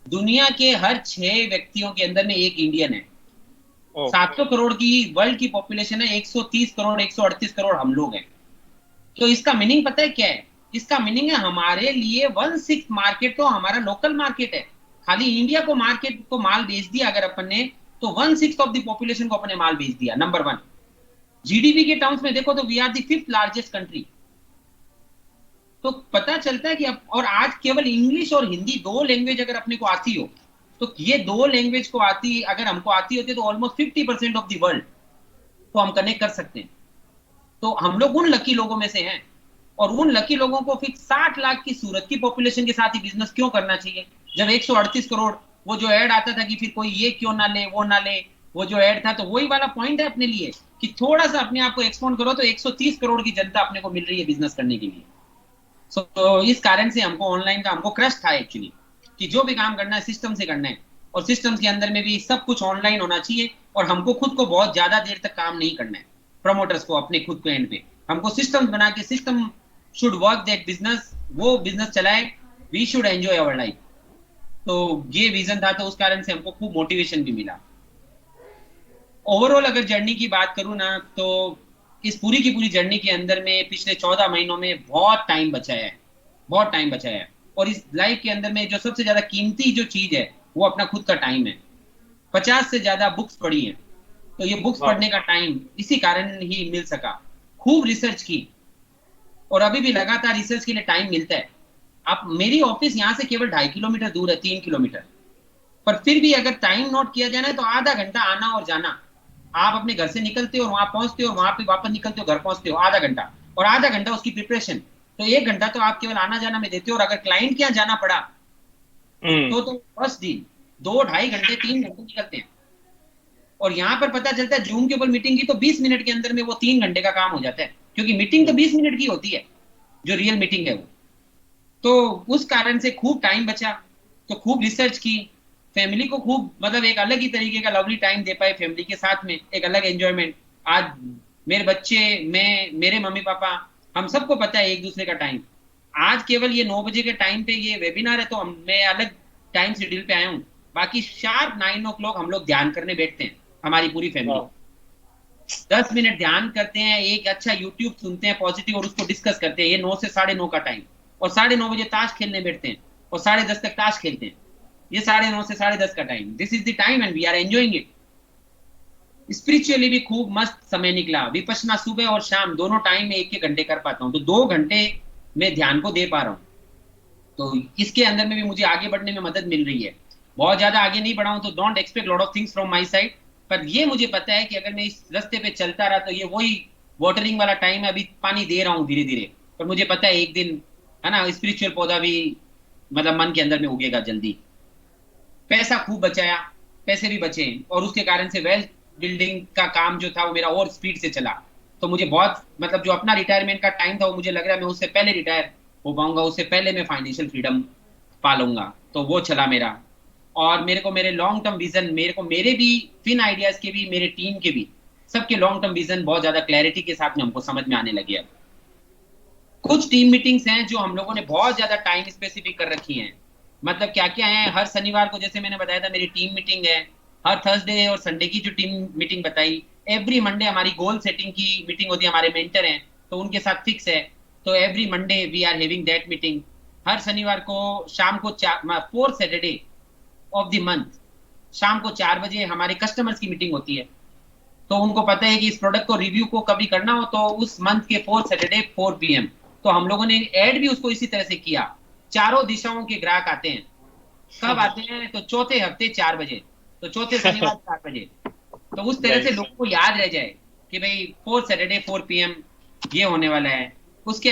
दुनिया के हर 6 व्यक्तियों के अंदर में एक इंडियन है। 700 करोड़ की वर्ल्ड की पॉपुलेशन है, 130 करोड़ 138 करोड़ हम लोग हैं। तो इसका मीनिंग पता है क्या है? इसका मीनिंग है हमारे लिए 1/6 मार्केट तो हमारा लोकल मार्केट है। खाली इंडिया को मार्केट को माल बेच दिया अगर अपन ने, तो 1/6 ऑफ द पॉपुलेशन को अपने माल बेच दिया। नंबर 1 जीडीपी के टर्म्स में देखो तो we are the 5th largest country. तो पता चलता है कि अब, और आज केवल इंग्लिश और हिंदी 2 लैंग्वेज अगर अपने को आती हो, तो ये 2 लैंग्वेज को आती, अगर हमको आती होती तो ऑलमोस्ट 50% ऑफ द वर्ल्ड तो हम कनेक्ट कर सकते हैं। तो हम लोग उन लकी लोगों में से हैं, और उन लकी लोगों को फिर 60 लाख की सूरत की पॉपुलेशन के साथ ही बिजनेस क्यों करना चाहिए, जब 138 करोड़ वो जो ऐड आता था कि फिर कोई ये क्यों ना ले, वो ना ले, वो जो ऐड था। तो वही वाला पॉइंट है अपने लिए कि थोड़ा सा अपने आप को एक्सपोंड करो तो 130 करोड़ की जनता अपने को मिल रही है बिजनेस करने के लिए। तो इस कारण से हमको ऑनलाइन का हमको क्रश था एक्चुअली कि जो भी काम करना है सिस्टम से करना है, और सिस्टम के अंदर में भी सब कुछ ऑनलाइन होना चाहिए, और हमको खुद को बहुत ज्यादा देर तक काम नहीं करना है। प्रमोटर्स को अपने खुद को एंड पे हमको सिस्टम बना के, system should work that business, वो बिजनेस चलाए, we should enjoy our life. तो ये विजन था, तो उस कारण से हमको खूब मोटिवेशन भी मिला। ओवरऑल अगर जर्नी की बात करूँ ना, तो इस पूरी की पूरी जर्नी के अंदर में पिछले 14 महीनों में बहुत टाइम बचाया है, बहुत टाइम बचाया है। और इस लाइफ के अंदर में जो सबसे ज्यादा कीमती जो चीज है वो अपना खुद का टाइम है। 50 से ज्यादा बुक्स पढ़ी है, तो ये बुक्स वाह। पढ़ने का टाइम इसी कारण ही मिल सका। खूब रिसर्च की, और अभी भी लगातार रिसर्च के लिए टाइम मिलता है। आप, मेरी ऑफिस यहाँ से केवल 2.5 किलोमीटर दूर है, 3 किलोमीटर, पर फिर भी अगर टाइम नोट किया जाए ना, तो आधा घंटा आना और जाना। आप अपने घर से निकलते हो, वहां पहुंचते हो, वहां पे वापस निकलते हो, घर पहुंचते हो, आधा घंटा, और आधा घंटा उसकी प्रिपरेशन। तो 1 घंटा तो आप केवल आना जाना में देते हो। और अगर क्लाइंट के यहाँ जाना पड़ा हम्म। तो फर्स्ट दिन 2 ढाई घंटे 3 घंटे निकलते हैं। और यहाँ पर पता चलता है जूम के ऊपर मीटिंग की तो 20 मिनट के अंदर में वो 3 घंटे का काम हो जाता है, क्योंकि मीटिंग तो 20 मिनट की होती है, जो रियल मीटिंग है वो। तो उस कारण से खूब टाइम बचा, तो खूब रिसर्च की, फैमिली को खूब, मतलब एक अलग ही तरीके का लवली टाइम दे पाए फैमिली के साथ में, एक अलग एंजॉयमेंट। आज मेरे बच्चे, मैं, मेरे मम्मी पापा, हम सबको पता है एक दूसरे का टाइम। आज केवल ये 9 बजे के टाइम पे ये वेबिनार है, तो मैं अलग टाइम शेड्यूल पे आया हूँ। बाकी शार्प 9 o'clock हम लोग ध्यान करने बैठते हैं, हमारी पूरी फैमिली। वाह। 10 मिनट ध्यान करते हैं, एक अच्छा यूट्यूब सुनते हैं पॉजिटिव, और उसको डिस्कस करते हैं। ये 9 से 9:30 का टाइम। और 9:30 बजे ताश खेलने बैठते हैं, और 10:30 तक ताश खेलते हैं। ये 9:30 से 10:30 का time, this is the time and we are enjoying it. Spiritually भी खूब मस्त समय निकला। विपश्यना सुबह और शाम दोनों टाइम में 1-1 घंटे कर पाता हूँ, तो 2 घंटे मैं ध्यान को दे पा रहा हूँ। तो इसके अंदर में भी मुझे आगे बढ़ने में मदद मिल रही है। बहुत ज्यादा आगे नहीं बढ़ा हूं, तो don't expect lot of things from my side. पर ये मुझे पता है कि अगर मैं इस रास्ते पे चलता रहा, तो ये वही वाटरिंग वाला टाइम है, अभी पानी दे रहा हूँ धीरे धीरे। पर मुझे पता है एक दिन, है ना, स्पिरिचुअल पौधा भी मतलब मन के अंदर में उगेगा जल्दी। पैसा खूब बचाया, पैसे भी बचे, और उसके कारण से वेल्थ बिल्डिंग का काम जो था वो मेरा और स्पीड से चला। तो मुझे बहुत, मतलब जो अपना रिटायरमेंट का टाइम था, वो मुझे लग रहा है मैं उससे पहले रिटायर हो पाऊंगा, उससे पहले मैं फाइनेंशियल फ्रीडम पा लूंगा। तो वो चला मेरा। और मेरे को मेरे लॉन्ग टर्म विजन, मेरे को मेरे भी फिन आइडियाज के भी, मेरे टीम के भी, सबके लॉन्ग टर्म विजन बहुत ज्यादा क्लैरिटी के साथ में हमको समझ में आने लगे अब। कुछ टीम मीटिंग्स हैं जो हम लोगों ने बहुत ज्यादा टाइम स्पेसिफिक कर रखी हैं। मतलब क्या क्या है, हर शनिवार को, जैसे मैंने बताया था, मेरी टीम मीटिंग है। हर थर्सडे और संडे की जो टीम मीटिंग बताई, एवरी मंडे हमारी गोल सेटिंग की मीटिंग होती है। हमारे मेंटर हैं, तो उनके साथ फिक्स है, तो every Monday we are having that meeting. हर शनिवार को शाम को 4 सैटरडे ऑफ द मंथ शाम को 4 बजे हमारे कस्टमर्स की मीटिंग होती है। तो उनको पता है कि इस प्रोडक्ट को रिव्यू को कभी करना हो, तो उस मंथ के 4 सैटरडे 4 PM। तो हम लोगों ने ऐड भी उसको इसी तरह से किया। चारों दिशाओं के ग्राहक आते हैं। कब आते हैं? तो चौथे हफ्ते 4 बजे, तो चौथे शनिवार 4 बजे। तो उस तरह से नाइस। लोगों को याद रह जाए कि भाई 4 सैटरडे 4 PM ये होने वाला है। उसके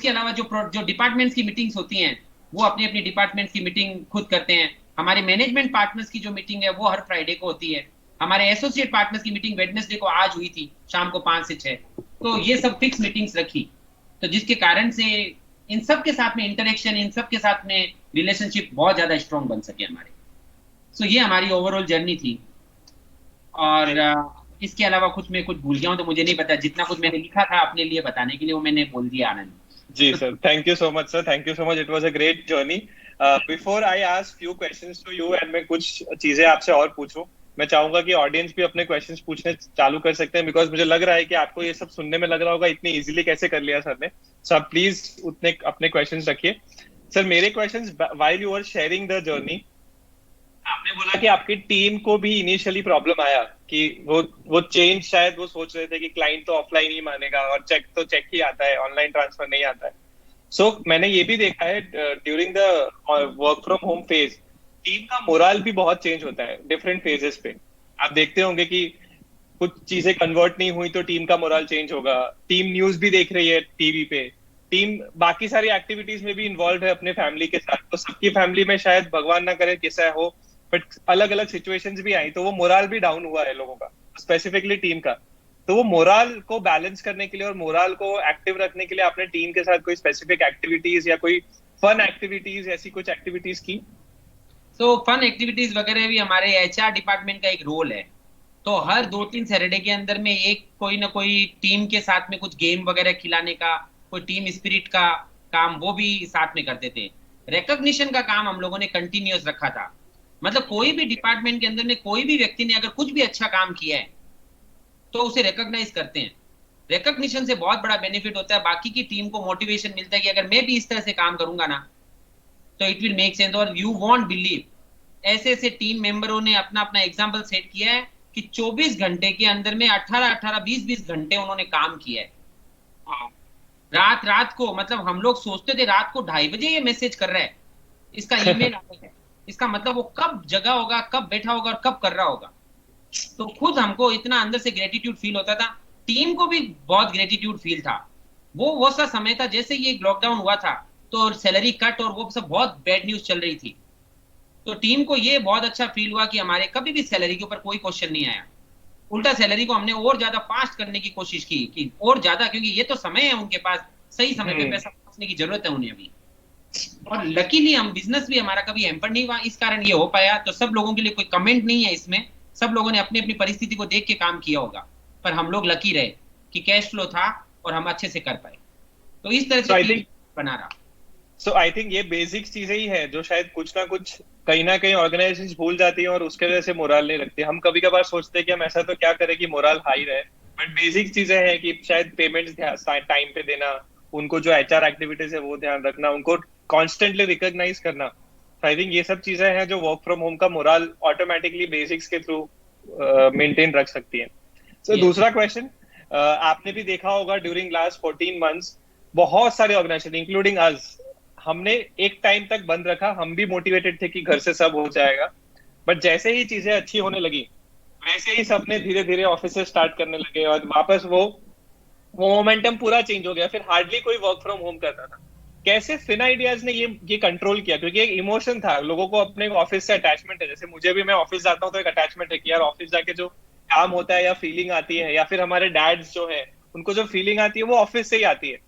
अलावा जो डिपार्टमेंट्स की मीटिंग्स होती हैं, वो अपनी अपनी डिपार्टमेंट्स की मीटिंग खुद करते हैं। हमारे मैनेजमेंट पार्टनर्स की जो मीटिंग है वो हर फ्राइडे को होती है। हमारे एसोसिएट पार्टनर्स की मीटिंग वेडनेसडे को आज हुई थी, शाम को 5 से 6। तो ये सब फिक्स मीटिंग्स रखी, तो जिसके कारण से इन सब के साथ में इंटरेक्शन, इन सब के साथ में रिलेशनशिप बहुत ज्यादा स्ट्रॉन्ग बन सके हमारे। सो ये हमारी ओवरऑल जर्नी थी। और इसके अलावा कुछ भूल गया हूँ तो मुझे नहीं पता। जितना कुछ मैंने लिखा था अपने लिए बताने के लिए, वो मैंने बोल दिया जी Anand. Sir, thank you so much sir, thank you so much, it was a great journey. Before I ask few questions to you and मैं कुछ चीजें आपसे और पूछूं, मैं चाहूंगा कि ऑडियंस भी अपने क्वेश्चंस पूछने चालू कर सकते हैं, बिकॉज मुझे लग रहा है कि आपको ये सब सुनने में लग रहा होगा इतनी इजीली कैसे कर लिया सर ने। सो आप प्लीज उतने अपने क्वेश्चंस रखिए। सर, मेरे questions, while you are sharing the journey, आपने बोला कि आपकी टीम को भी इनिशियली प्रॉब्लम आया कि वो चेंज, शायद वो सोच रहे थे कि क्लाइंट तो ऑफलाइन ही मानेगा और चेक ही आता है, ऑनलाइन ट्रांसफर नहीं आता है। मैंने ये भी देखा है during the work from home phase, team का मोराल भी बहुत चेंज होता है डिफरेंट फेजेस पे। आप देखते होंगे कि कुछ चीजें कन्वर्ट नहीं हुई तो टीम का मोराल चेंज होगा। टीम न्यूज भी देख रही है टीवी पे, टीम बाकी सारी एक्टिविटीज में भी इन्वॉल्व है अपने फैमिली के साथ, तो सबकी फैमिली में शायद भगवान ना करे किसा हो, बट अलग अलग सिचुएशंस भी आई तो वो मोराल भी डाउन हुआ है लोगों का, स्पेसिफिकली टीम का। तो वो मोराल को बैलेंस करने के लिए और मोराल को एक्टिव रखने के लिए आपने टीम के साथ कोई स्पेसिफिक एक्टिविटीज या कोई फन एक्टिविटीज, ऐसी कुछ एक्टिविटीज की? तो फन एक्टिविटीज वगैरह भी हमारे एचआर डिपार्टमेंट का एक रोल है। तो हर 2-3 सैटरडे के अंदर में एक कोई ना कोई टीम के साथ में कुछ गेम वगैरह खिलाने का, कोई टीम स्पिरिट का काम वो भी साथ में करते थे। रिकॉग्निशन का काम हम लोगों ने कंटिन्यूअस रखा था। मतलब कोई भी डिपार्टमेंट के अंदर में कोई भी व्यक्ति ने अगर कुछ भी अच्छा काम किया है तो उसे रिकॉग्नाइज करते हैं। रिकॉग्निशन से बहुत बड़ा बेनिफिट होता है, बाकी की टीम को मोटिवेशन मिलता है कि अगर मैं भी इस तरह से काम करूंगा ना तो इट विल मेक सेंस। और यू वॉन्ट बिलीव ऐसे ऐसे टीम मेंबरों ने अपना अपना एग्जाम्पल सेट किया है कि 24 घंटे के अंदर में 18 20 घंटे उन्होंने काम किया है। रात रात को, मतलब हम लोग सोचते थे रात को 2:30 बजे ये मैसेज कर रहा है, इसका ईमेल आता है, इसका मतलब वो कब जगा होगा, कब बैठा होगा और कब कर रहा होगा। तो खुद हमको इतना अंदर से ग्रेटिट्यूड फील होता था, टीम को भी बहुत ग्रेटिट्यूड फील था। वो सा समय था जैसे ये लॉकडाउन हुआ था तो सैलरी कट और वो सब बहुत बैड न्यूज चल रही थी। तो टीम को ये बहुत अच्छा फील हुआ कि हमारे कभी भी सैलरी के ऊपर कोई क्वेश्चन नहीं आया। उल्टा सैलरी को हमने और ज्यादा फास्ट करने की कोशिश की कि और ज्यादा, क्योंकि ये तो समय है उनके पास, सही समय पे पैसा पहुंचने की जरूरत है उन्हें अभी। और लकीली हम बिजनेस भी हमारा कभी हैम्पर नहीं हुआ, इस कारण ये हो पाया। तो सब लोगों के लिए कोई कमेंट नहीं है इसमें, सब लोगों ने अपनी अपनी परिस्थिति को देख के काम किया होगा, पर हम लोग लकी रहे कि कैश फ्लो था और हम अच्छे से कर पाए। तो इस तरह से बना रहा। सो आई थिंक ये बेसिक चीजें ही है जो शायद कुछ ना कुछ कहीं ना कहीं ऑर्गेनाइजेशंस भूल जाती हैं और उसके वजह से मोरल नहीं रखती। हम कभी कभार सोचते हैं कि हम ऐसा तो क्या करें कि मोरल हाई रहे, बट बेसिक चीजें हैं कि शायद पेमेंट्स टाइम पे देना, उनको जो एचआर एक्टिविटीज है वो ध्यान रखना, उनको कॉन्स्टेंटली रिकॉग्नाइज करना। आई थिंक ये सब चीजें हैं जो वर्क फ्रॉम होम का मोरल ऑटोमेटिकली बेसिक्स के थ्रू मेंटेन रख सकती हैं। सो दूसरा क्वेश्चन, आपने भी देखा होगा ड्यूरिंग लास्ट 14 मंथ्स बहुत सारे ऑर्गेनाइजेशन इंक्लूडिंग अस, हमने एक टाइम तक बंद रखा, हम भी मोटिवेटेड थे कि घर से सब हो जाएगा, बट जैसे ही चीजें अच्छी होने लगी वैसे ही सबने धीरे धीरे ऑफिस स्टार्ट करने लगे और वापस वो मोमेंटम पूरा चेंज हो गया। फिर हार्डली कोई वर्क फ्रॉम होम करता था। कैसे फिन आइडियाज ने ये कंट्रोल किया? क्योंकि एक इमोशन था, लोगों को अपने ऑफिस से अटैचमेंट है। जैसे मुझे भी, मैं ऑफिस जाता हूँ तो एक अटैचमेंट है कि यार ऑफिस जाके जो काम होता है या फीलिंग आती है, या फिर हमारे डैड्स जो है उनको जो फीलिंग आती है वो ऑफिस से ही आती है।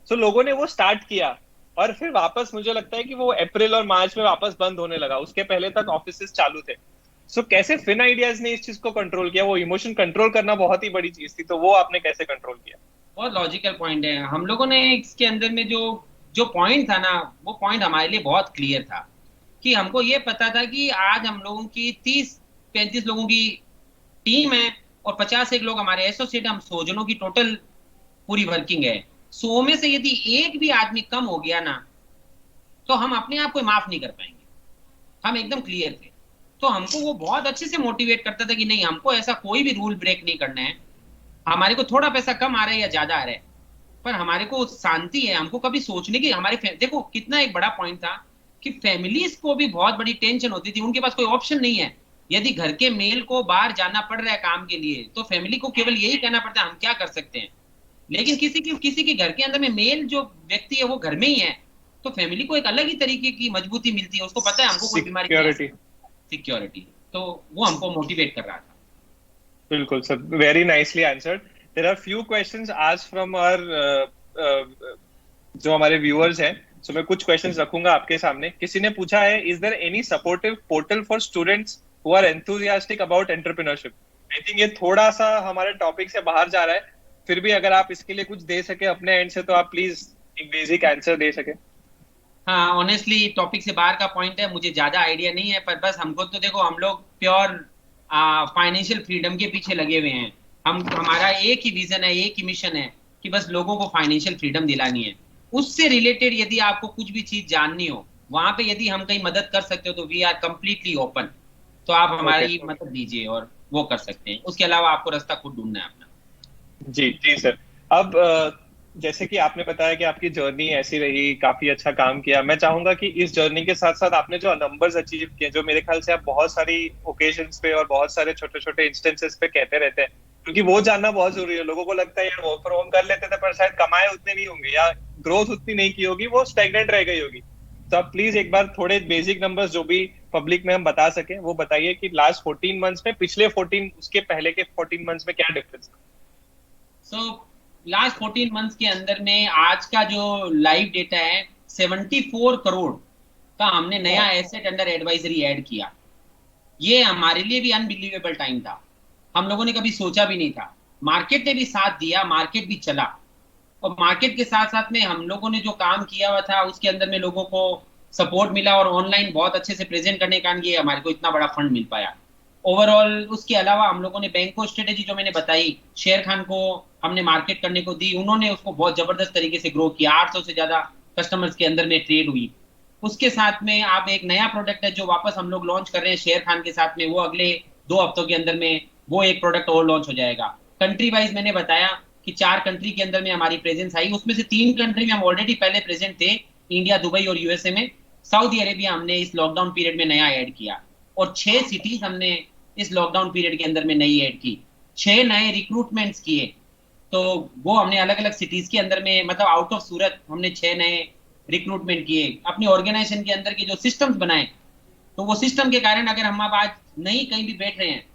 सो लोगों ने वो स्टार्ट किया और फिर वापस मुझे लगता है कि वो अप्रैल और मार्च में वापस बंद होने लगा, उसके पहले तक ऑफिस चालू थे। सो कैसे फिन आइडियाज ने इस चीज को कंट्रोल किया? वो इमोशन कंट्रोल करना बहुत ही बड़ी चीज थी, तो वो आपने कैसे कंट्रोल किया? बहुत लॉजिकल पॉइंट है। हम लोगों ने इसके अंदर में जो जो पॉइंट था ना, वो पॉइंट हमारे लिए बहुत क्लियर था कि हमको ये पता था कि आज हम लोगों की 30-35 लोगों की टीम है और 50 लोग हमारे एसोसिएट, हम 100 जनों की टोटल पूरी वर्किंग है। 100 में से यदि एक भी आदमी कम हो गया ना तो हम अपने आप को माफ नहीं कर पाएंगे। हम एकदम क्लियर थे। तो हमको वो बहुत अच्छे से मोटिवेट करता था कि नहीं, हमको ऐसा कोई भी रूल ब्रेक नहीं करना है। हमारे को थोड़ा पैसा कम आ रहा है या ज्यादा आ रहा है, पर हमारे को शांति है। हमको कभी सोचने की, हमारे देखो कितना एक बड़ा पॉइंट था कि फैमिलीज को भी बहुत बड़ी टेंशन होती थी, उनके पास कोई ऑप्शन नहीं है। यदि घर के मेल को बाहर जाना पड़ रहा है काम के लिए तो फैमिली को केवल यही कहना पड़ता है हम क्या कर सकते हैं। लेकिन किसी के घर के अंदर में मेल जो व्यक्ति है वो घर में ही है, तो फैमिली को एक अलग ही तरीके की मजबूती मिलती है। उसको पता है हमको कोई बीमारी, सिक्योरिटी। तो वो हमको मोटिवेट कर रहा था। बिल्कुल sir, very nicely answered. There are few questions asked from our जो हमारे व्यूअर्स हैं। सो मैं कुछ क्वेश्चंस रखूंगा आपके सामने। किसी ने पूछा है, is there any supportive portal for students who are enthusiastic about entrepreneurship? I think ये थोड़ा सा हमारे टॉपिक से बाहर जा रहा है, फिर भी अगर आप इसके लिए कुछ दे सके अपने एंड से तो आप प्लीज एक बेसिक आंसर दे सके। हाँ, ऑनेस्टली टॉपिक से बाहर का पॉइंट है, मुझे ज्यादा आइडिया नहीं है, पर बस हमको तो देखो, हम लोग प्योर फाइनेंशियल फ्रीडम के पीछे लगे हुए हैं। हमारा एक ही विजन है, एक ही मिशन है कि बस लोगों को फाइनेंशियल फ्रीडम दिलानी है। उससे रिलेटेड यदि आपको कुछ भी चीज जाननी हो, वहां पे यदि हम कहीं मदद कर सकते हो तो वी आर कंप्लीटली ओपन। तो आप हमारी मदद दीजिए और वो कर सकते हैं। उसके अलावा आपको रास्ता खुद ढूंढना है अपना। जी जी सर। अब जैसे कि आपने बताया कि आपकी जर्नी ऐसी रही, काफी अच्छा काम किया। मैं चाहूंगा कि इस जर्नी के साथ साथ आपने जो नंबर्स अचीव किए, जो मेरे ख्याल से आप बहुत सारी ओकेजन्स पे और बहुत सारे छोटे छोटे इंस्टेंसेस पे कहते रहते हैं, क्योंकि वो जानना बहुत जरूरी है। लोगों को लगता है यार वर्क फ्रॉम होम कर लेते थे पर शायद कमाए उतने नहीं होंगे या ग्रोथ उतनी नहीं की होगी, वो स्टैग्नेंट रह गई होगी। तो आप प्लीज एक बार थोड़े बेसिक नंबर्स जो भी पब्लिक में हम बता सके वो बताइए कि लास्ट 14 मंथ्स में, पिछले 14, उसके पहले के 14 मंथ्स में क्या डिफरेंस था? सो लास्ट 14 मंथ्स के अंदर में आज का जो लाइव डेटा है 74 करोड़ का हमने नया एसेट अंडर एडवाइजरी ऐड किया। ये हमारे लिए भी अनबिलीवेबल टाइम था, हम लोगों ने कभी सोचा भी नहीं था। मार्केट ने भी साथ दिया, मार्केट भी चला, और मार्केट के साथ साथ में हम लोगों ने जो काम किया हुआ था उसके अंदर में लोगों को सपोर्ट मिला और ऑनलाइन बहुत अच्छे से प्रेजेंट करने के कारण ये हमारे को इतना बड़ा फंड मिल पाया ओवरऑल। उसके अलावा हम लोगों ने बैंक को स्ट्रेटेजी जो मैंने बताई, शेर खान को हमने मार्केट करने को दी, उन्होंने उसको बहुत जबरदस्त तरीके से ग्रो किया, 800 से ज्यादा कस्टमर्स के अंदर में ट्रेड हुई। उसके साथ में आप एक नया प्रोडक्ट है जो वापस हम लोग लॉन्च कर रहे हैं शेर खान के साथ में, वो अगले 2 हफ्तों के अंदर में वो एक प्रोडक्ट और लॉन्च हो जाएगा। कंट्री वाइज मैंने बताया कि 4 कंट्री के अंदर में हमारी प्रेजेंस आई, उसमें से 3 कंट्री में हम ऑलरेडी पहले प्रेजेंट थे, इंडिया, दुबई और यूएसए में। सऊदी अरेबिया हमने इस लॉकडाउन पीरियड में नया ऐड किया और 6 सिटीज हमने इस लॉकडाउन पीरियड के अंदर में नई ऐड की, 6 नए रिक्रूटमेंट्स किए। तो वो हमने अलग अलग सिटीज के अंदर में, मतलब आउट ऑफ सूरत हमने 6 नए रिक्रूटमेंट किए, अपनी ऑर्गेनाइजेशन के अंदर के जो सिस्टम्स बनाए। तो वो सिस्टम के कारण अगर हम अब आज नहीं कहीं भी बैठ रहे हैं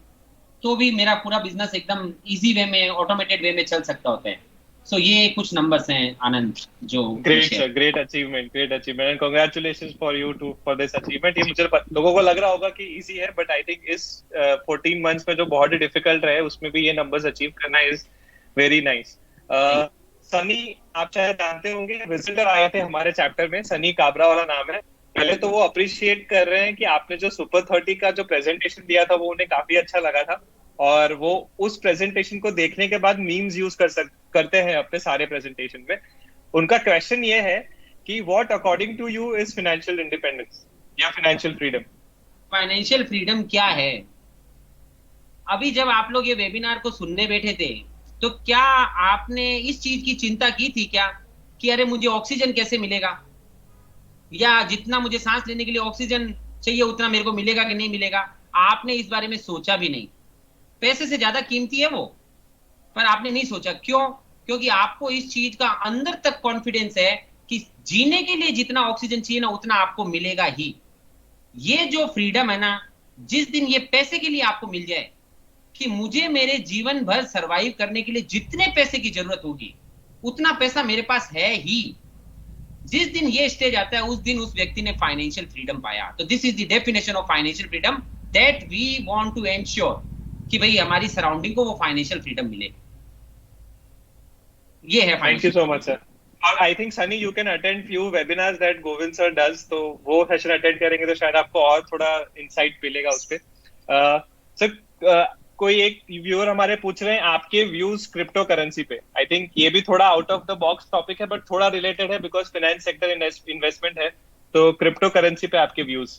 तो भी मेरा पूरा बिजनेस एकदम इजी वे में, ऑटोमेटेड वे में चल सकता होता है। सो ये कुछ नंबर्स हैं आनंद जो great sir, great achievement and congratulations for you too for this achievement. ये मुझे लोगों को लग रहा होगा कि इजी है, बट आई थिंक इस 14 मंथ्स में जो बहुत ही डिफिकल्ट रहे उसमें भी ये नंबर्स अचीव करना इज वेरी नाइस। सनी, आप शायद जानते होंगे, विजिटर आए थे हमारे चैप्टर में, सनी काबरा वाला नाम है। पहले तो वो अप्रिशिएट कर रहे हैं कि आपने जो सुपर 30 का जो प्रेजेंटेशन दिया था वो उन्हें काफी अच्छा लगा था, और वो उस प्रेजेंटेशन को देखने के बाद मीम्स यूज करते हैं अपने सारे प्रेजेंटेशन में। उनका क्वेश्चन ये है कि what according to you is financial independence या फाइनेंशियल फ्रीडम? फाइनेंशियल फ्रीडम क्या है? अभी जब आप लोग ये वेबिनार को सुनने बैठे थे तो क्या आपने इस चीज की चिंता की थी क्या कि अरे मुझे ऑक्सीजन कैसे मिलेगा, या जितना मुझे सांस लेने के लिए ऑक्सीजन चाहिए उतना मेरे को मिलेगा कि नहीं मिलेगा? आपने इस बारे में सोचा भी नहीं। पैसे से ज्यादा कीमती है वो, पर आपने नहीं सोचा। क्यों? क्योंकि आपको इस चीज का अंदर तक कॉन्फिडेंस है कि जीने के लिए जितना ऑक्सीजन चाहिए ना उतना आपको मिलेगा ही। ये जो फ्रीडम है ना, जिस दिन ये पैसे के लिए आपको मिल जाए कि मुझे मेरे जीवन भर सरवाइव करने के लिए जितने पैसे की जरूरत होगी उतना पैसा मेरे पास है ही, जिस दिन ये स्टेज आता है उस दिन उस व्यक्ति ने फाइनेंशियल फ्रीडम पाया। तो this is the definition of financial freedom that we want to ensure कि भाई हमारी सराउंडिंग को वो फाइनेंशियल फ्रीडम मिले। ये है। Thank you so much sir. और I think Sunny you can attend few webinars that Govind sir does, तो वो सेशन अटेंड करेंगे तो शायद आपको और थोड़ा इंसाइट मिलेगा उस पे। सर, कोई एक व्यूअर हमारे पूछ रहे हैं आपके व्यूज क्रिप्टो करेंसी पे। आई थिंक ये भी थोड़ा out of the box topic है, बट थोड़ा रिलेटेड है बिकॉज फाइनेंस सेक्टर इन्वेस्टमेंट है। तो क्रिप्टो करेंसी पे आपके व्यूज?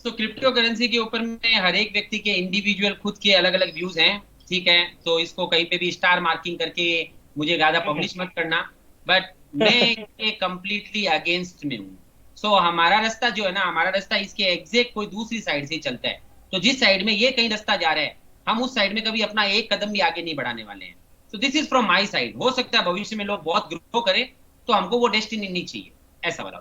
तो क्रिप्टो करेंसी के ऊपर में हर एक व्यक्ति के इंडिविजुअल खुद के अलग अलग व्यूज हैं, ठीक है। तो इसको कहीं पे भी स्टार मार्किंग करके मुझे ज्यादा पब्लिश मत करना, बट मैं ये कंप्लीटली अगेंस्ट में हूँ। सो हमारा रास्ता जो है ना, हमारा रास्ता इसके एग्जैक्ट कोई दूसरी साइड से ही चलता है। तो जिस साइड में ये कहीं रास्ता जा रहा है हम उस साइड में कभी अपना एक कदम भी आगे नहीं बढ़ाने वाले हैं। So this is from my side. हो सकता है भविष्य में लोग बहुत ग्रो करें तो हमको वो डेस्टिनी नहीं चाहिए, ऐसा वाला।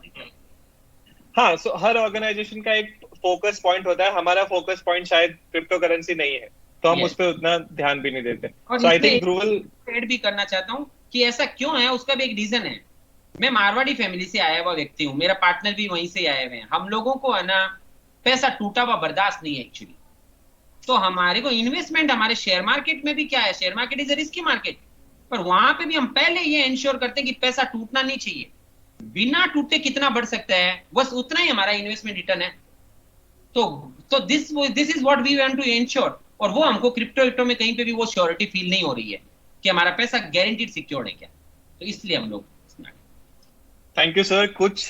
हाँ, सो हर ऑर्गेनाइजेशन का एक फोकस पॉइंट होता है। हमारा फोकस पॉइंट शायद क्रिप्टो करेंसी नहीं है, तो हम Yes. उस पर उतना ध्यान भी नहीं देते। और सो आई थिंक रूरल ऐड भी करना चाहता हूँ कि ऐसा क्यों है, उसका भी एक रीजन है। मैं मारवाड़ी फैमिली से आया हुआ व्यक्ति हूँ, मेरा पार्टनर भी वहीं से आए हुए हैं। हम लोगों को है ना पैसा टूटा हुआ बर्दाश्त नहीं है एक्चुअली। तो हमारे को इन्वेस्टमेंट, हमारे शेयर मार्केट में भी क्या है, share market is a risky market, पर वहां पे भी हम पहले ये इंश्योर करते हैं कि पैसा टूटना नहीं चाहिए। बिना टूटे कितना बढ़ सकता है, बस उतना ही हमारा इन्वेस्टमेंट रिटर्न है। तो this is what we want to ensure. और वो हमको क्रिप्टो में कहीं पे भी वो श्योरिटी फील नहीं हो रही है कि हमारा पैसा गारंटीड सिक्योर्ड है क्या। तो इसलिए हम लोग। Thank you, sir. कुछ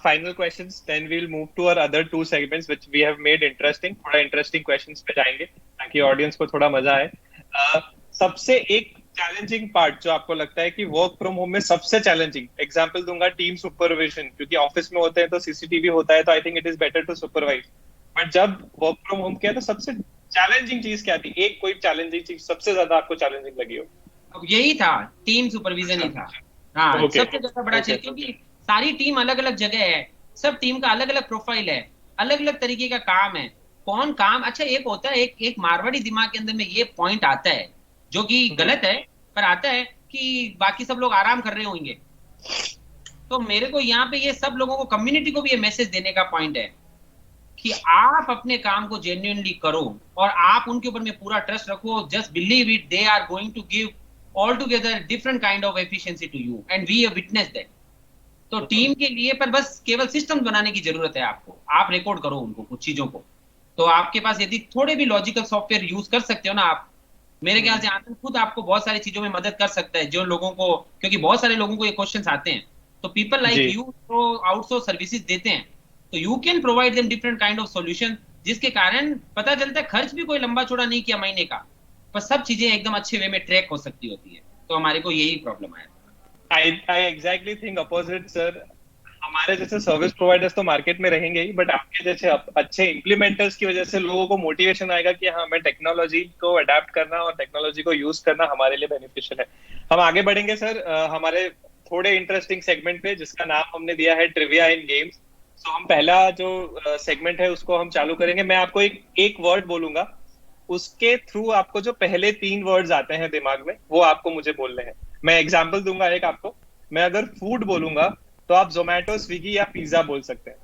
final questions, then we'll move to our other 2 segments which we have made interesting. थोड़ा interesting questions पे जाएंगे ताकि audience को थोड़ा मजा आए। सबसे एक challenging part जो आपको लगता है कि work from home में सबसे challenging, example दूंगा team supervision, क्योंकि ऑफिस में होते हैं तो CCTV होता है, तो I think it is better to supervise. But जब work from home किया तो सबसे challenging चीज क्या थी? एक कोई challenging चीज सबसे ज्यादा आपको challenging लगी हो? अब यही था, टीम सुपरविजन ही था। हाँ, सबसे ज्यादा बड़ा चीज, क्योंकि सारी टीम अलग अलग जगह है, सब टीम का अलग अलग प्रोफाइल है, अलग अलग तरीके का काम है। कौन काम अच्छा एक होता है, एक मारवाड़ी दिमाग के अंदर में ये पॉइंट आता है जो कि गलत है, पर आता है कि बाकी सब लोग आराम कर रहे होंगे। तो मेरे को यहाँ पे ये सब लोगों को, कम्युनिटी को भी ये मैसेज देने का पॉइंट है कि आप अपने काम को जेन्युइनली करो और आप उनके ऊपर में पूरा ट्रस्ट रखो। Just believe it, they are going to give all together different kind of efficiency to you and we have witnessed that. तो टीम के लिए पर बस केवल सिस्टम बनाने की जरूरत है आपको, आप रिकॉर्ड करो उनको कुछ चीजों को, तो आपके पास यदि थोड़े भी लॉजिकल सॉफ्टवेयर यूज कर सकते हो ना आप, मेरे ख्याल से आनंद खुद आपको बहुत सारी चीजों में मदद कर सकता है, जो लोगों को, क्योंकि बहुत सारे लोगों को ये क्वेश्चंस आते हैं, तो पीपल लाइक जी यू तो आउटसोर्स सर्विसेज देते हैं, तो you can provide them different kind of solution, जिसके कारण पता चलता है खर्च भी कोई लंबा चौड़ा नहीं किया महीने का, पर सब चीजें एकदम अच्छे वे में ट्रैक हो सकती होती है, तो हमारे को यही प्रॉब्लम आया। आई एग्जैक्टली थिंक अपोजिट सर। हमारे जैसे सर्विस प्रोवाइडर्स तो मार्केट में रहेंगे ही, बट आपके जैसे अच्छे इम्प्लीमेंटर्स की वजह से लोगों को मोटिवेशन आएगा कि हाँ, मैं टेक्नोलॉजी को अडेप्ट करना और टेक्नोलॉजी को यूज करना हमारे लिए बेनिफिशियल है। हम आगे बढ़ेंगे सर हमारे थोड़े इंटरेस्टिंग सेगमेंट पे, जिसका नाम हमने दिया है ट्रिविया इन गेम्स। सो हम पहला जो सेगमेंट है उसको हम चालू करेंगे। मैं आपको एक वर्ड बोलूंगा, उसके थ्रू आपको जो पहले 3 वर्ड्स आते हैं दिमाग में वो आपको मुझे बोलने हैं। मैं एग्जांपल दूंगा एक आपको। मैं अगर फूड बोलूंगा तो आप जोमेटो, स्विगी या पिज्जा बोल सकते हैं,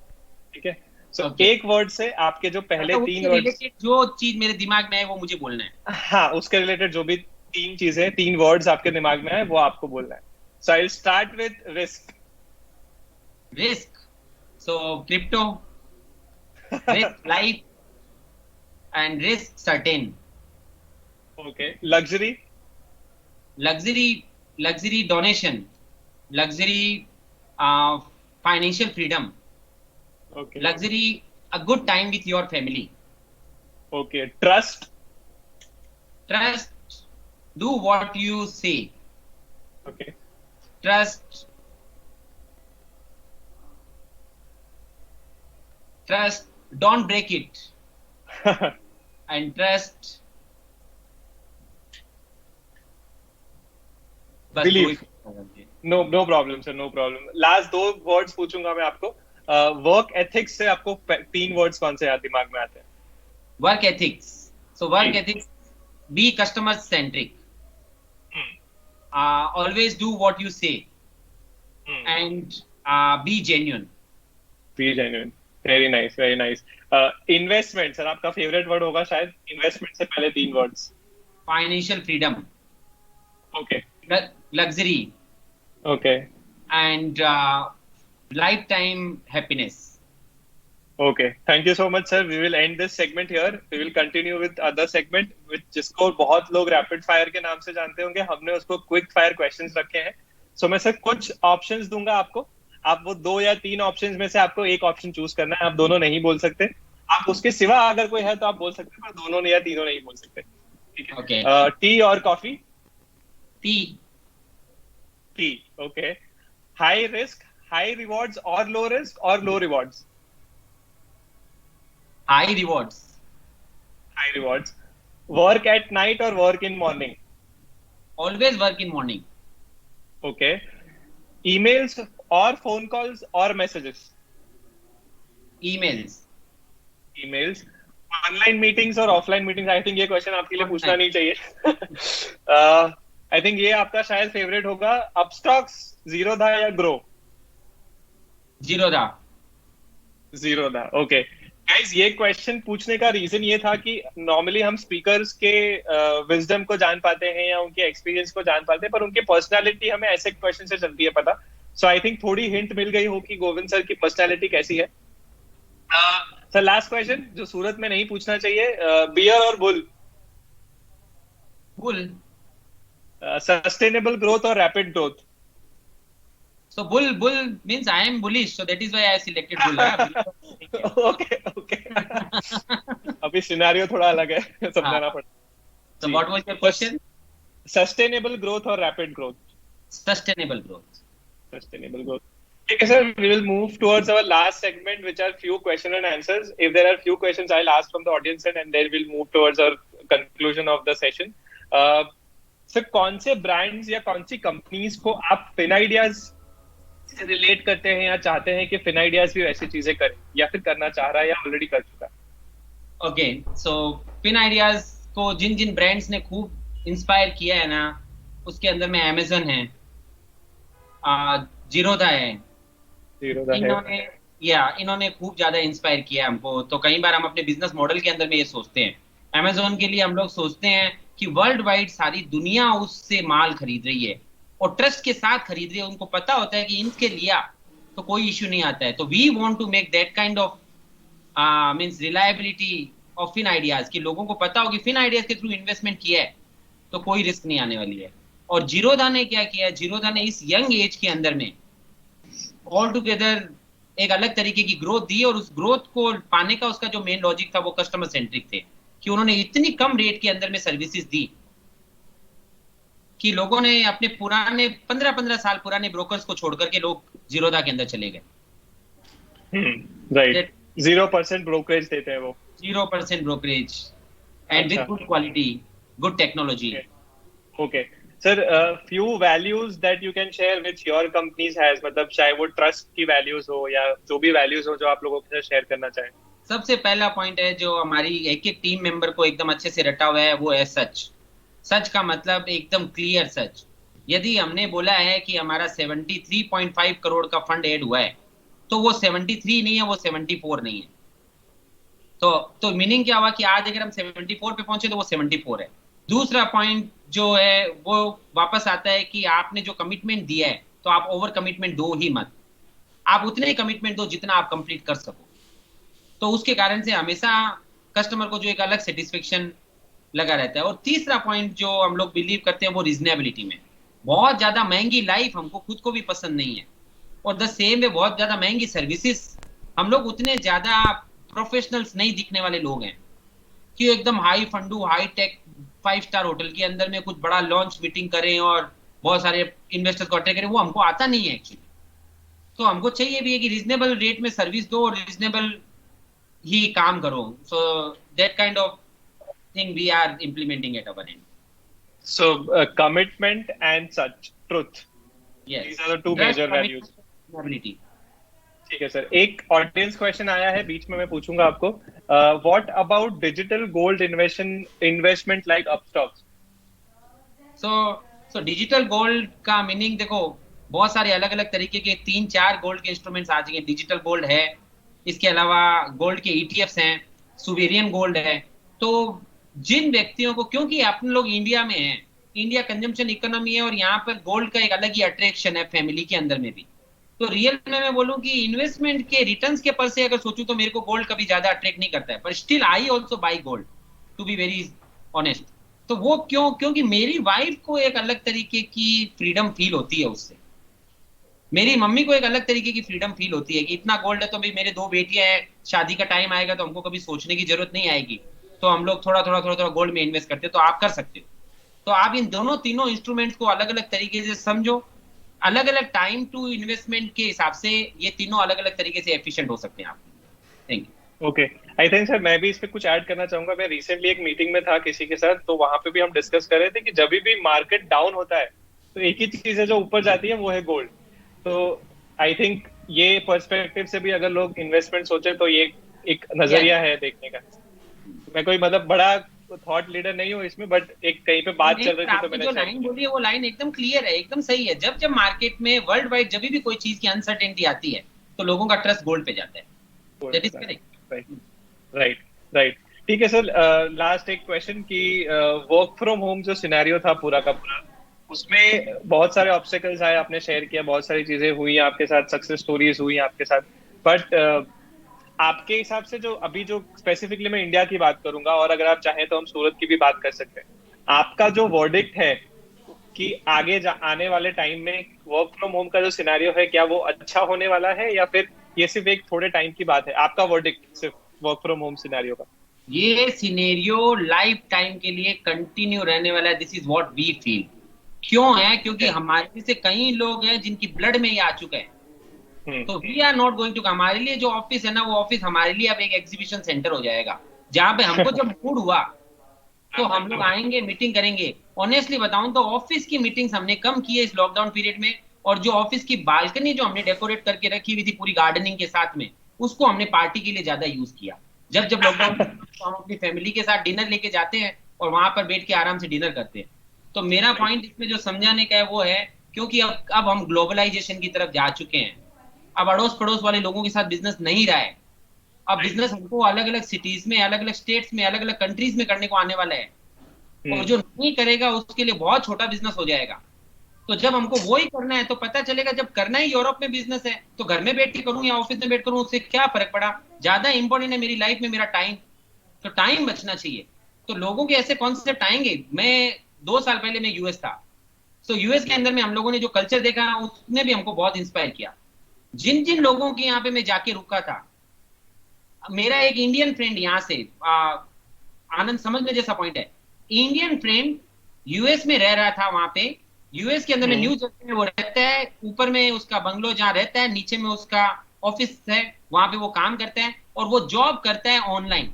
ठीक है? सो Okay. एक वर्ड से आपके जो पहले मतलब 3 उससे वर्ड्स, रिलेटेड जो चीज मेरे दिमाग में है वो मुझे बोलना है। हाँ, उसके रिलेटेड जो भी 3 चीजें, 3 वर्ड्स आपके दिमाग में है वो आपको बोलना है। So I will start with risk. Risk, so crypto, risk life and risk certain. Okay, luxury. Luxury, luxury donation, luxury financial freedom, okay luxury a good time with your family, okay, trust. Trust do what you say, okay trust, trust don't break it, and trust बस दो believe. ही। No no problem sir, no problem. Last 2 words पूछूंगा मैं आपको। Work ethics से आपको 3 words कौन से दिमाग में आते हैं? वर्क एथिक्स, सो वर्क जी। Ethics, be customer centric, always do what you say, and be genuine. Be genuine. Very nice, very nice. Investment sir आपका फेवरेट वर्ड होगा शायद। इन्वेस्टमेंट से पहले 3 words. Financial freedom, okay luxury, okay and lifetime happiness. Okay, thank you so much, sir. We will end this segment here. We will continue with other segment, which जिसको बहुत लोग rapid fire के नाम से जानते होंगे। हमने उसको क्विक फायर क्वेश्चंस रखे हैं। सो मैं सर कुछ ऑप्शंस दूंगा आपको, आप वो 2 या 3 ऑप्शंस में से आपको एक ऑप्शन चूज करना है। आप दोनों नहीं बोल सकते। आप उसके सिवा अगर कोई है तो आप बोल सकते हैं, पर दोनों या तीनों नहीं बोल सकते, ठीक है? Okay. टी और coffee? Tea, tea. Okay. High risk, high rewards और लो रिस्क और low rewards? high rewards, high rewards. Work at night और work in morning? always work in morning, okay. Emails और फोन कॉल्स और messages? emails, emails. Online meetings और offline meetings? I think ये question आपके लिए पूछना नहीं चाहिए। आई थिंक ये आपका शायद फेवरेट होगा। अपस्टॉक्स, जीरोधा या grow? Zerodha. Zerodha. Okay guys, ये क्वेश्चन पूछने का रीजन ये था कि नॉर्मली हम स्पीकर्स के विजडम को जान पाते हैं या उनके एक्सपीरियंस को जान पाते हैं, पर उनकी पर्सनालिटी हमें ऐसे क्वेश्चन से चलती है पता। सो आई थिंक थोड़ी हिंट मिल गई हो कि गोविंद सर की पर्सनालिटी कैसी है। सर लास्ट क्वेश्चन जो सूरत में नहीं पूछना चाहिए, बियर और बुल? Bull, सस्टेनेबल ग्रोथ और rapid growth? so bull means I am bullish, so that is why I selected bull. Okay okay. अभी सिनेरियो थोड़ा अलग है, समझाना पड़ता। So what was your question? Sustainable growth और rapid growth? Sustainable growth. Sustainable growth. Okay, sir, we will move towards our last segment, which are few question and answers. If there are few questions, I'll ask from the audience and then we'll move towards our conclusion of the session. Sir, कौन से brands या कौन सी companies को आप FinIdeas से relate करते हैं या चाहते हैं कि FinIdeas भी वैसी चीजें करे, या फिर करना चाह रहा है या ऑलरेडी कर चुका है? Okay, so FinIdeas को जिन जिन ब्रांड्स ने खूब इंस्पायर किया है ना, उसके अंदर में Amazon है, Zerodha है, इन्होंने खूब ज्यादा इंस्पायर किया हमको। तो कई बार हम अपने बिजनेस मॉडल के अंदर में ये सोचते हैं, Amazon के लिए हम लोग सोचते हैं कि वर्ल्ड वाइड सारी दुनिया उससे माल खरीद रही है और ट्रस्ट के साथ खरीद रही है। उनको पता होता है कि इनके लिया तो कोई इश्यू नहीं आता है। तो we want to make that kind of means reliability of Fin Ideas, कि लोगों को पता हो कि फिन आइडियाज के थ्रू इन्वेस्टमेंट किया है तो कोई रिस्क नहीं आने वाली है। और जीरोधा ने क्या किया है, जीरोधा ने इस यंग एज के अंदर में ऑल टुगेदर एक अलग तरीके की ग्रोथ दी, और उस ग्रोथ को पाने का उसका जो मेन लॉजिक था वो कस्टमर सेंट्रिक थे, कि उन्होंने इतनी कम रेट के अंदर में सर्विसेज दी कि लोगों ने अपने पुराने 15-15 साल पुराने ब्रोकर्स को छोड़ करके लोग जीरोधा के अंदर चले गए। राइट, 0% ब्रोकरेज देते हैं वो। 0% brokerage and with good quality, good technology. Okay sir, few values that you can share which your companies has, मतलब चाहे वो ट्रस्ट की वैल्यूज हो या जो भी वैल्यूज हो जो आप लोगों के साथ शेयर करना चाहें। सबसे पहला पॉइंट है जो हमारी एक एक टीम मेंबर को एकदम अच्छे से रटा हुआ है, वो है सच। सच का मतलब एकदम क्लियर सच। यदि हमने बोला है कि हमारा 73.5 करोड़ का फंड ऐड हुआ है, तो वो 73 नहीं है, वो 74 नहीं है। तो मीनिंग क्या हुआ कि आज अगर हम 74 पे पहुंचे तो वो 74 है। दूसरा पॉइंट जो है वो वापस आता है कि आपने जो कमिटमेंट दिया है तो आप ओवर कमिटमेंट दो ही मत, आप उतने ही कमिटमेंट दो जितना आप कंप्लीट कर सको। तो उसके कारण से हमेशा कस्टमर को जो एक अलग सेटिस्फेक्शन लगा रहता है। और तीसरा पॉइंट जो हम लोग बिलीव करते हैं वो रीजनेबिलिटी में। बहुत ज्यादा महंगी लाइफ हमको खुद को भी पसंद नहीं है, और द सेम वे बहुत ज्यादा महंगी सर्विसेज, हम लोग उतने ज्यादा प्रोफेशनल्स नहीं दिखने वाले लोग हैं कि एकदम हाई फंडू हाई टेक 5 स्टार होटल के अंदर में कुछ बड़ा लॉन्च मीटिंग करें और बहुत सारे इन्वेस्टर्स को अट्रैक्ट करें, वो हमको आता नहीं है एक्चुअली। तो हमको चाहिए भी है कि रीजनेबल रेट में सर्विस दो और रीजनेबल ही काम करो। So that kind of thing we are implementing at our end. So commitment and such truth, Yes. these are the two major values. Ability. ठीक है सर, एक ऑडियंस क्वेश्चन आया है बीच में, मैं पूछूंगा आपको। What about digital gold investment like Upstox? So digital gold का मीनिंग देखो, बहुत सारे अलग अलग तरीके के 3-4 गोल्ड के इंस्ट्रूमेंट्स आ चुके हैं। डिजिटल गोल्ड है, इसके अलावा गोल्ड के ETFs हैं, सुवेरियन गोल्ड है। तो जिन व्यक्तियों को, क्योंकि अपन लोग इंडिया में हैं, इंडिया कंजम्पशन इकोनॉमी है और यहाँ पर गोल्ड का एक अलग ही अट्रैक्शन है फैमिली के अंदर में भी। तो रियल में मैं बोलूं कि इन्वेस्टमेंट के रिटर्न्स के पर से अगर सोचूं तो मेरे को गोल्ड कभी ज्यादा अट्रैक्ट नहीं करता है, पर still I also buy gold, to be very honest. तो वो क्यों? क्योंकि मेरी वाइफ को एक अलग तरीके की फ्रीडम फील होती है उससे, मेरी मम्मी को एक अलग तरीके की फ्रीडम फील होती है कि इतना गोल्ड है तो भाई मेरे 2 बेटियां हैं, शादी का टाइम आएगा तो हमको कभी सोचने की जरूरत नहीं आएगी, तो हम लोग थोड़ा थोड़ा गोल्ड में इन्वेस्ट करते हैं। तो आप कर सकते हो। तो आप इन दोनों तीनों इंस्ट्रूमेंट्स को अलग अलग तरीके से समझो, अलग अलग टाइम टू इन्वेस्टमेंट के हिसाब से ये तीनों अलग अलग तरीके से एफिशिएंट हो सकते हैं आप। Thank you. Okay, I think sir मैं भी इस पे कुछ ऐड करना चाहूंगा। मैं रिसेंटली एक मीटिंग में था किसी के साथ, तो वहां पे भी हम डिस्कस कर रहे थे कि जब भी मार्केट डाउन होता है तो एक ही चीज है जो ऊपर जाती है, वो है गोल्ड। तो आई थिंक ये पर्सपेक्टिव से भी अगर लोग इन्वेस्टमेंट सोचे तो ये एक नजरिया है देखने का। मैं कोई मतलब बड़ा थॉट लीडर नहीं हूँ इसमें, बट एक कहीं पे बात चल रही थी तो मैंने जो लाइन बोली है वो लाइन एकदम क्लियर है, एकदम सही है। जब जब मार्केट में वर्ल्ड वाइड जब भी कोई चीज की अनसर्टेनिटी आती है तो लोगों का ट्रस्ट गोल्ड पे जाता है। That is correct. राइट। ठीक है सर, लास्ट एक क्वेश्चन कि वर्क फ्रॉम होम जो सिनेरियो था पूरा का पूरा, उसमें बहुत सारे ऑब्स्टेकल्स आए, आपने शेयर किया, बहुत सारी चीजें हुई आपके साथ, सक्सेस स्टोरीज हुई आपके साथ, बट आपके हिसाब से जो अभी जो स्पेसिफिकली मैं इंडिया की बात करूंगा, और अगर आप चाहें तो हम सूरत की भी बात कर सकते हैं, आपका जो वर्डिक्ट है कि आगे आने वाले टाइम में वर्क फ्रॉम होम का जो सिनेरियो है, क्या वो अच्छा होने वाला है या फिर ये सिर्फ एक थोड़े टाइम की बात है? आपका वर्डिक्ट सिर्फ वर्क फ्रॉम होम सिनेरियो का। ये सिनेरियो लाइफ टाइम के लिए कंटिन्यू रहने वाला है। This is what we feel. क्यों है? क्योंकि हमारे से कई लोग हैं जिनकी ब्लड में ये आ चुका है। तो we are not going to, हमारे लिए जो ऑफिस है ना, वो ऑफिस हमारे लिए अब एक एग्जीबिशन सेंटर हो जाएगा, जहां पे हमको जब मूड हुआ तो हम लोग आएंगे, मीटिंग करेंगे। ऑनेस्टली बताऊं तो ऑफिस की मीटिंग्स हमने कम की है इस लॉकडाउन पीरियड में, और जो ऑफिस की बालकनी जो हमने डेकोरेट करके रखी हुई थी पूरी गार्डनिंग के साथ में, उसको हमने पार्टी के लिए ज्यादा यूज किया। जब जब लॉकडाउन तो हम अपनी फैमिली के साथ डिनर लेके जाते हैं और वहां पर बैठ के आराम से डिनर करते हैं। तो मेरा पॉइंट इसमें जो समझाने का है वो है, क्योंकि अब हम ग्लोबलाइजेशन की तरफ जा चुके हैं। अब अड़ोस पड़ोस वाले लोगों के साथ बिजनेस नहीं रहा है। अब बिजनेस हमको अलग अलग सिटीज में, अलग अलग स्टेट्स में, अलग अलग कंट्रीज में करने को आने वाला है, और जो नहीं करेगा उसके लिए बहुत छोटा बिजनेस हो जाएगा। तो जब हमको वो ही करना है तो पता चलेगा, जब करना ही यूरोप में बिजनेस है तो घर में बैठ के करूँ या ऑफिस में बैठ करूँ, उससे क्या फर्क पड़ा। ज्यादा इंपॉर्टेंट है मेरी लाइफ में मेरा टाइम, तो टाइम बचना चाहिए। तो लोगों के ऐसे कॉन्सेप्ट आएंगे। मैं 2 साल पहले मैं यूएस था, तो यूएस के अंदर में हम लोगों ने जो कल्चर देखा उसने भी हमको बहुत इंस्पायर किया। जिन जिन लोगों के यहाँ पे मैं जाके रुका था, मेरा एक इंडियन फ्रेंड यहाँ से आनंद समझने जैसा पॉइंट है, इंडियन फ्रेंड यूएस में रह रहा था वहां पे। यूएस के अंदर में न्यू जर्सी में वो रहता है, ऊपर में उसका बंगलो जहाँ रहता है, नीचे में उसका ऑफिस है, वहां पे वो काम करता है और वो जॉब करता है ऑनलाइन।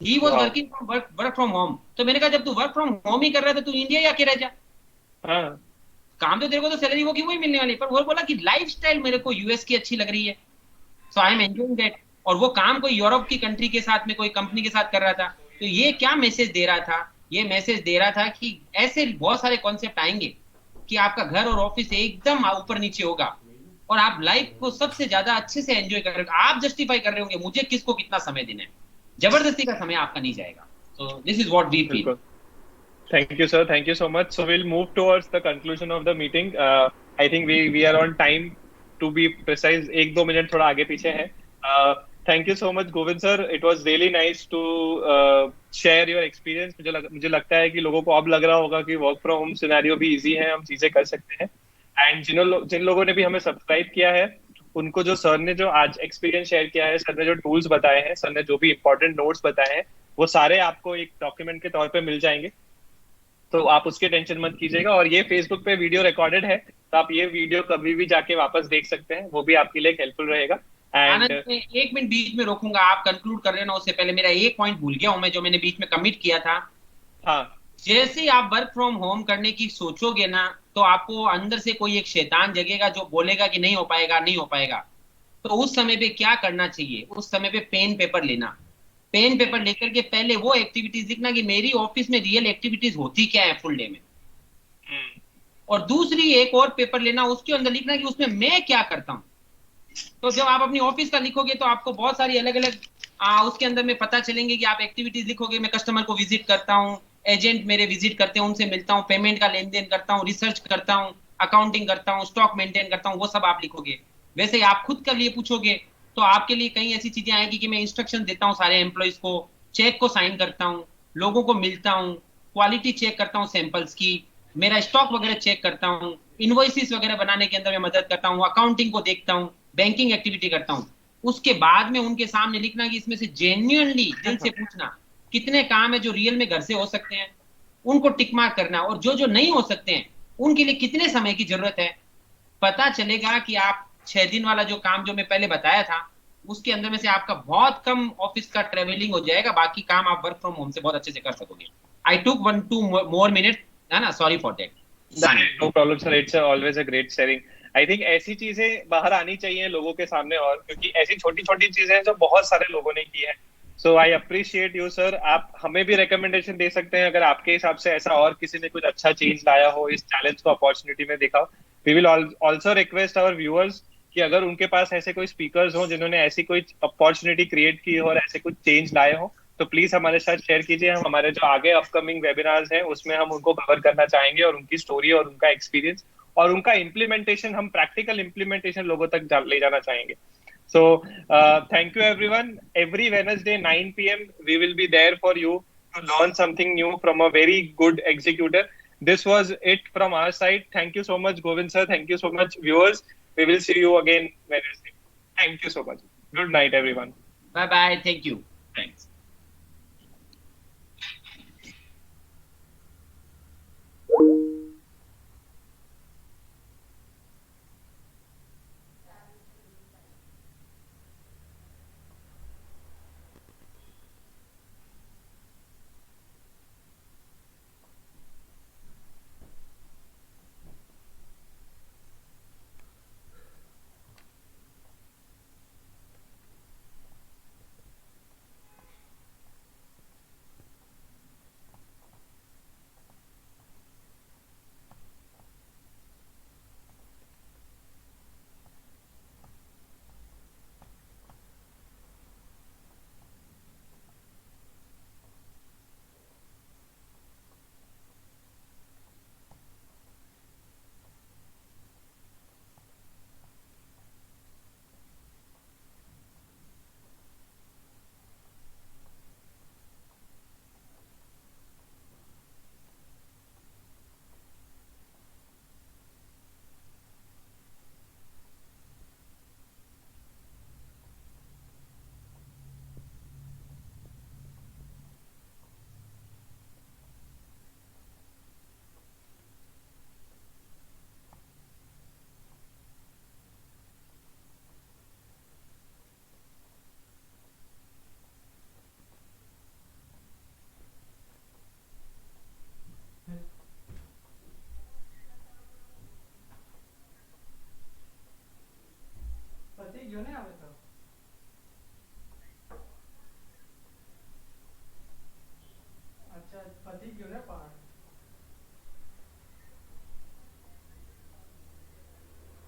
ही वॉज वाह। Working from work from home. तो मैंने कहा जब तू वर्क फ्रॉम होम ही कर रहा था, तू इंडिया ही आके रह जा, हाँ। काम तो तेरे को तो सैलरी वो की वही मिलने वाली। पर वो बोला कि लाइफ स्टाइल मेरे को यूएस की अच्छी लग रही है, so I am enjoying that. और वो काम कोई यूरोप की कंट्री के साथ में कोई कंपनी के साथ कर रहा था। तो ये क्या मैसेज दे रहा था, ये मैसेज दे रहा था कि ऐसे बहुत सारे कॉन्सेप्ट आएंगे कि आपका घर और ऑफिस एकदम ऊपर नीचे होगा और आप लाइफ को सबसे ज्यादा अच्छे से एंजॉय कर रहे हो। आप जस्टिफाई कर रहे होंगे मुझे किसको कितना समय देना है, जबरदस्ती का समय आपका नहीं जाएगा। तो this is what we feel. बिल्कुल। Thank you, sir. Thank you so much. So we'll move towards the conclusion of the meeting. I think we are on time, to be precise. 1-2 minute थोड़ा आगे पीछे है. Thank you so much, Govind sir. It was really nice to share your experience. मुझे लगता है कि लोगों को अब लग रहा होगा कि वर्क फ्रॉम होम सिनेरियो भी इजी है, हम चीजें कर सकते हैं. एंड जिन लोगों ने भी हमें सब्सक्राइब किया है, उनको जो सर ने जो आज एक्सपीरियंस शेयर किया है, सर ने जो टूल्स बताए हैं, सर ने जो भी इंपॉर्टेंट नोट्स बताए हैं, वो सारे आपको एक डॉक्यूमेंट के तौर पे मिल जाएंगे. तो आप उसकी टेंशन मत कीजिएगा. और ये फेसबुक पे वीडियो रिकॉर्डेड है, तो आप ये वीडियो कभी भी जाके वापस देख सकते हैं, वो भी आपके लिए हेल्पफुल रहेगा. एंड आनंद, मैं 1 मिनट बीच में रोकूंगा, आप कंक्लूड कर रहे हो ना, उससे पहले मेरा एक पॉइंट भूल गया हूं मैं, जो मैंने बीच में कमिट किया था। हाँ. जैसे ही आप वर्क फ्रॉम होम करने की सोचोगे ना, तो आपको अंदर से कोई एक शैतान जगेगा जो बोलेगा कि नहीं हो पाएगा, नहीं हो पाएगा। तो उस समय पे क्या करना चाहिए, उस समय पे पेन पेपर लेना। पेन पेपर लेकर के पहले वो एक्टिविटीज लिखना कि मेरी ऑफिस में रियल एक्टिविटीज होती क्या है फुल डे में। और दूसरी एक और पेपर लेना, उसके अंदर लिखना कि उसमें मैं क्या करता हूँ। तो जब आप अपनी ऑफिस का लिखोगे तो आपको बहुत सारी अलग अलग उसके अंदर में पता चलेंगे कि आप एक्टिविटीज लिखोगे, मैं कस्टमर को विजिट करता हूँ, एजेंट मेरे विजिट करते हैं, उनसे मिलता हूँ, पेमेंट का लेन देन करता हूँ, रिसर्च करता हूँ, अकाउंटिंग करता हूँ, स्टॉक मेंटेन करता हूँ, वो सब आप लिखोगे। वैसे ही आप खुद के लिए पूछोगे तो आपके लिए कई ऐसी चीजें आएगी कि मैं इंस्ट्रक्शन देता हूँ सारे एम्प्लॉयज को, चेक को साइन करता हूँ, लोगों को मिलता हूँ, क्वालिटी चेक करता हूँ सैंपल्स की, मेरा स्टॉक वगैरह चेक करता हूँ, इनवॉइसिस वगैरह बनाने के अंदर मैं मदद करता हूँ, अकाउंटिंग को देखता हूँ, बैंकिंग एक्टिविटी करता हूँ। उसके बाद में उनके सामने लिखना कि इसमें से जेन्युइनली दिल से पूछना कितने काम है जो रियल में घर से हो सकते हैं, उनको टिक मार्क करना, और जो जो नहीं हो सकते हैं उनके लिए कितने समय की जरूरत है। पता चलेगा कि आप 6 दिन वाला जो काम जो मैं पहले बताया था उसके अंदर में से आपका बहुत कम ऑफिस का ट्रेवलिंग हो जाएगा, बाकी काम आप वर्क फ्रॉम होम से बहुत अच्छे से कर सकोगे। आई टूक 1-2 more minute, है ना, sorry for that. No problem sir, it's always a great sharing. I think ऐसी चीजें बाहर आनी चाहिए लोगों के सामने, और क्योंकि ऐसी छोटी छोटी चीजें हैं जो बहुत सारे लोगों ने की है. So I appreciate you sir. आप हमें भी रिकमेंडेशन दे सकते हैं अगर आपके हिसाब से ऐसा और किसी ने कुछ अच्छा चेंज लाया हो, इस चैलेंज को अपॉर्चुनिटी में देखा हो. We will also request our viewers कि अगर उनके पास ऐसे कोई स्पीकर्स हो जिन्होंने ऐसी कोई अपॉर्चुनिटी क्रिएट की हो और ऐसे कुछ चेंज लाए हो, तो प्लीज हमारे साथ शेयर कीजिए. हम हमारे जो आगे अपकमिंग वेबिनार्स हैं उसमें हम उनको कवर करना चाहेंगे, और उनकी स्टोरी और उनका एक्सपीरियंस और उनका इम्प्लीमेंटेशन, हम प्रैक्टिकल इम्प्लीमेंटेशन लोगों तक ले जाना चाहेंगे. So, thank you everyone. Every Wednesday 9 p.m. we will be there for you to learn something new from a very good executor. This was it from our side. Thank you so much, Govind sir. Thank you so much, viewers. We will see you again Wednesday. Thank you so much. Good night, everyone. Bye bye, thank you, thanks. ગયો ને હવે તો અચ્છા પતી ગયો ને પાઠ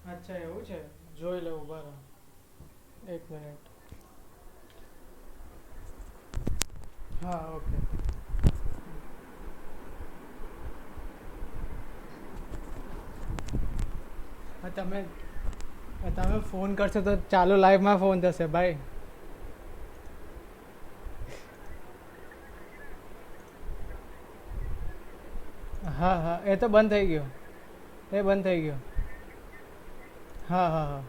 અચ્છા એવું છે જોઈ લઉં ઉભા રહો 1 મિનિટ હા ઓકે તમે તમે ફોન કરશો તો ચાલુ લાઈવમાં ફોન થશે ભાઈ હા હા એ તો બંધ થઈ ગયો એ બંધ થઈ ગયો હા હા હા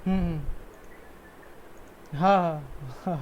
હમ હા હા હા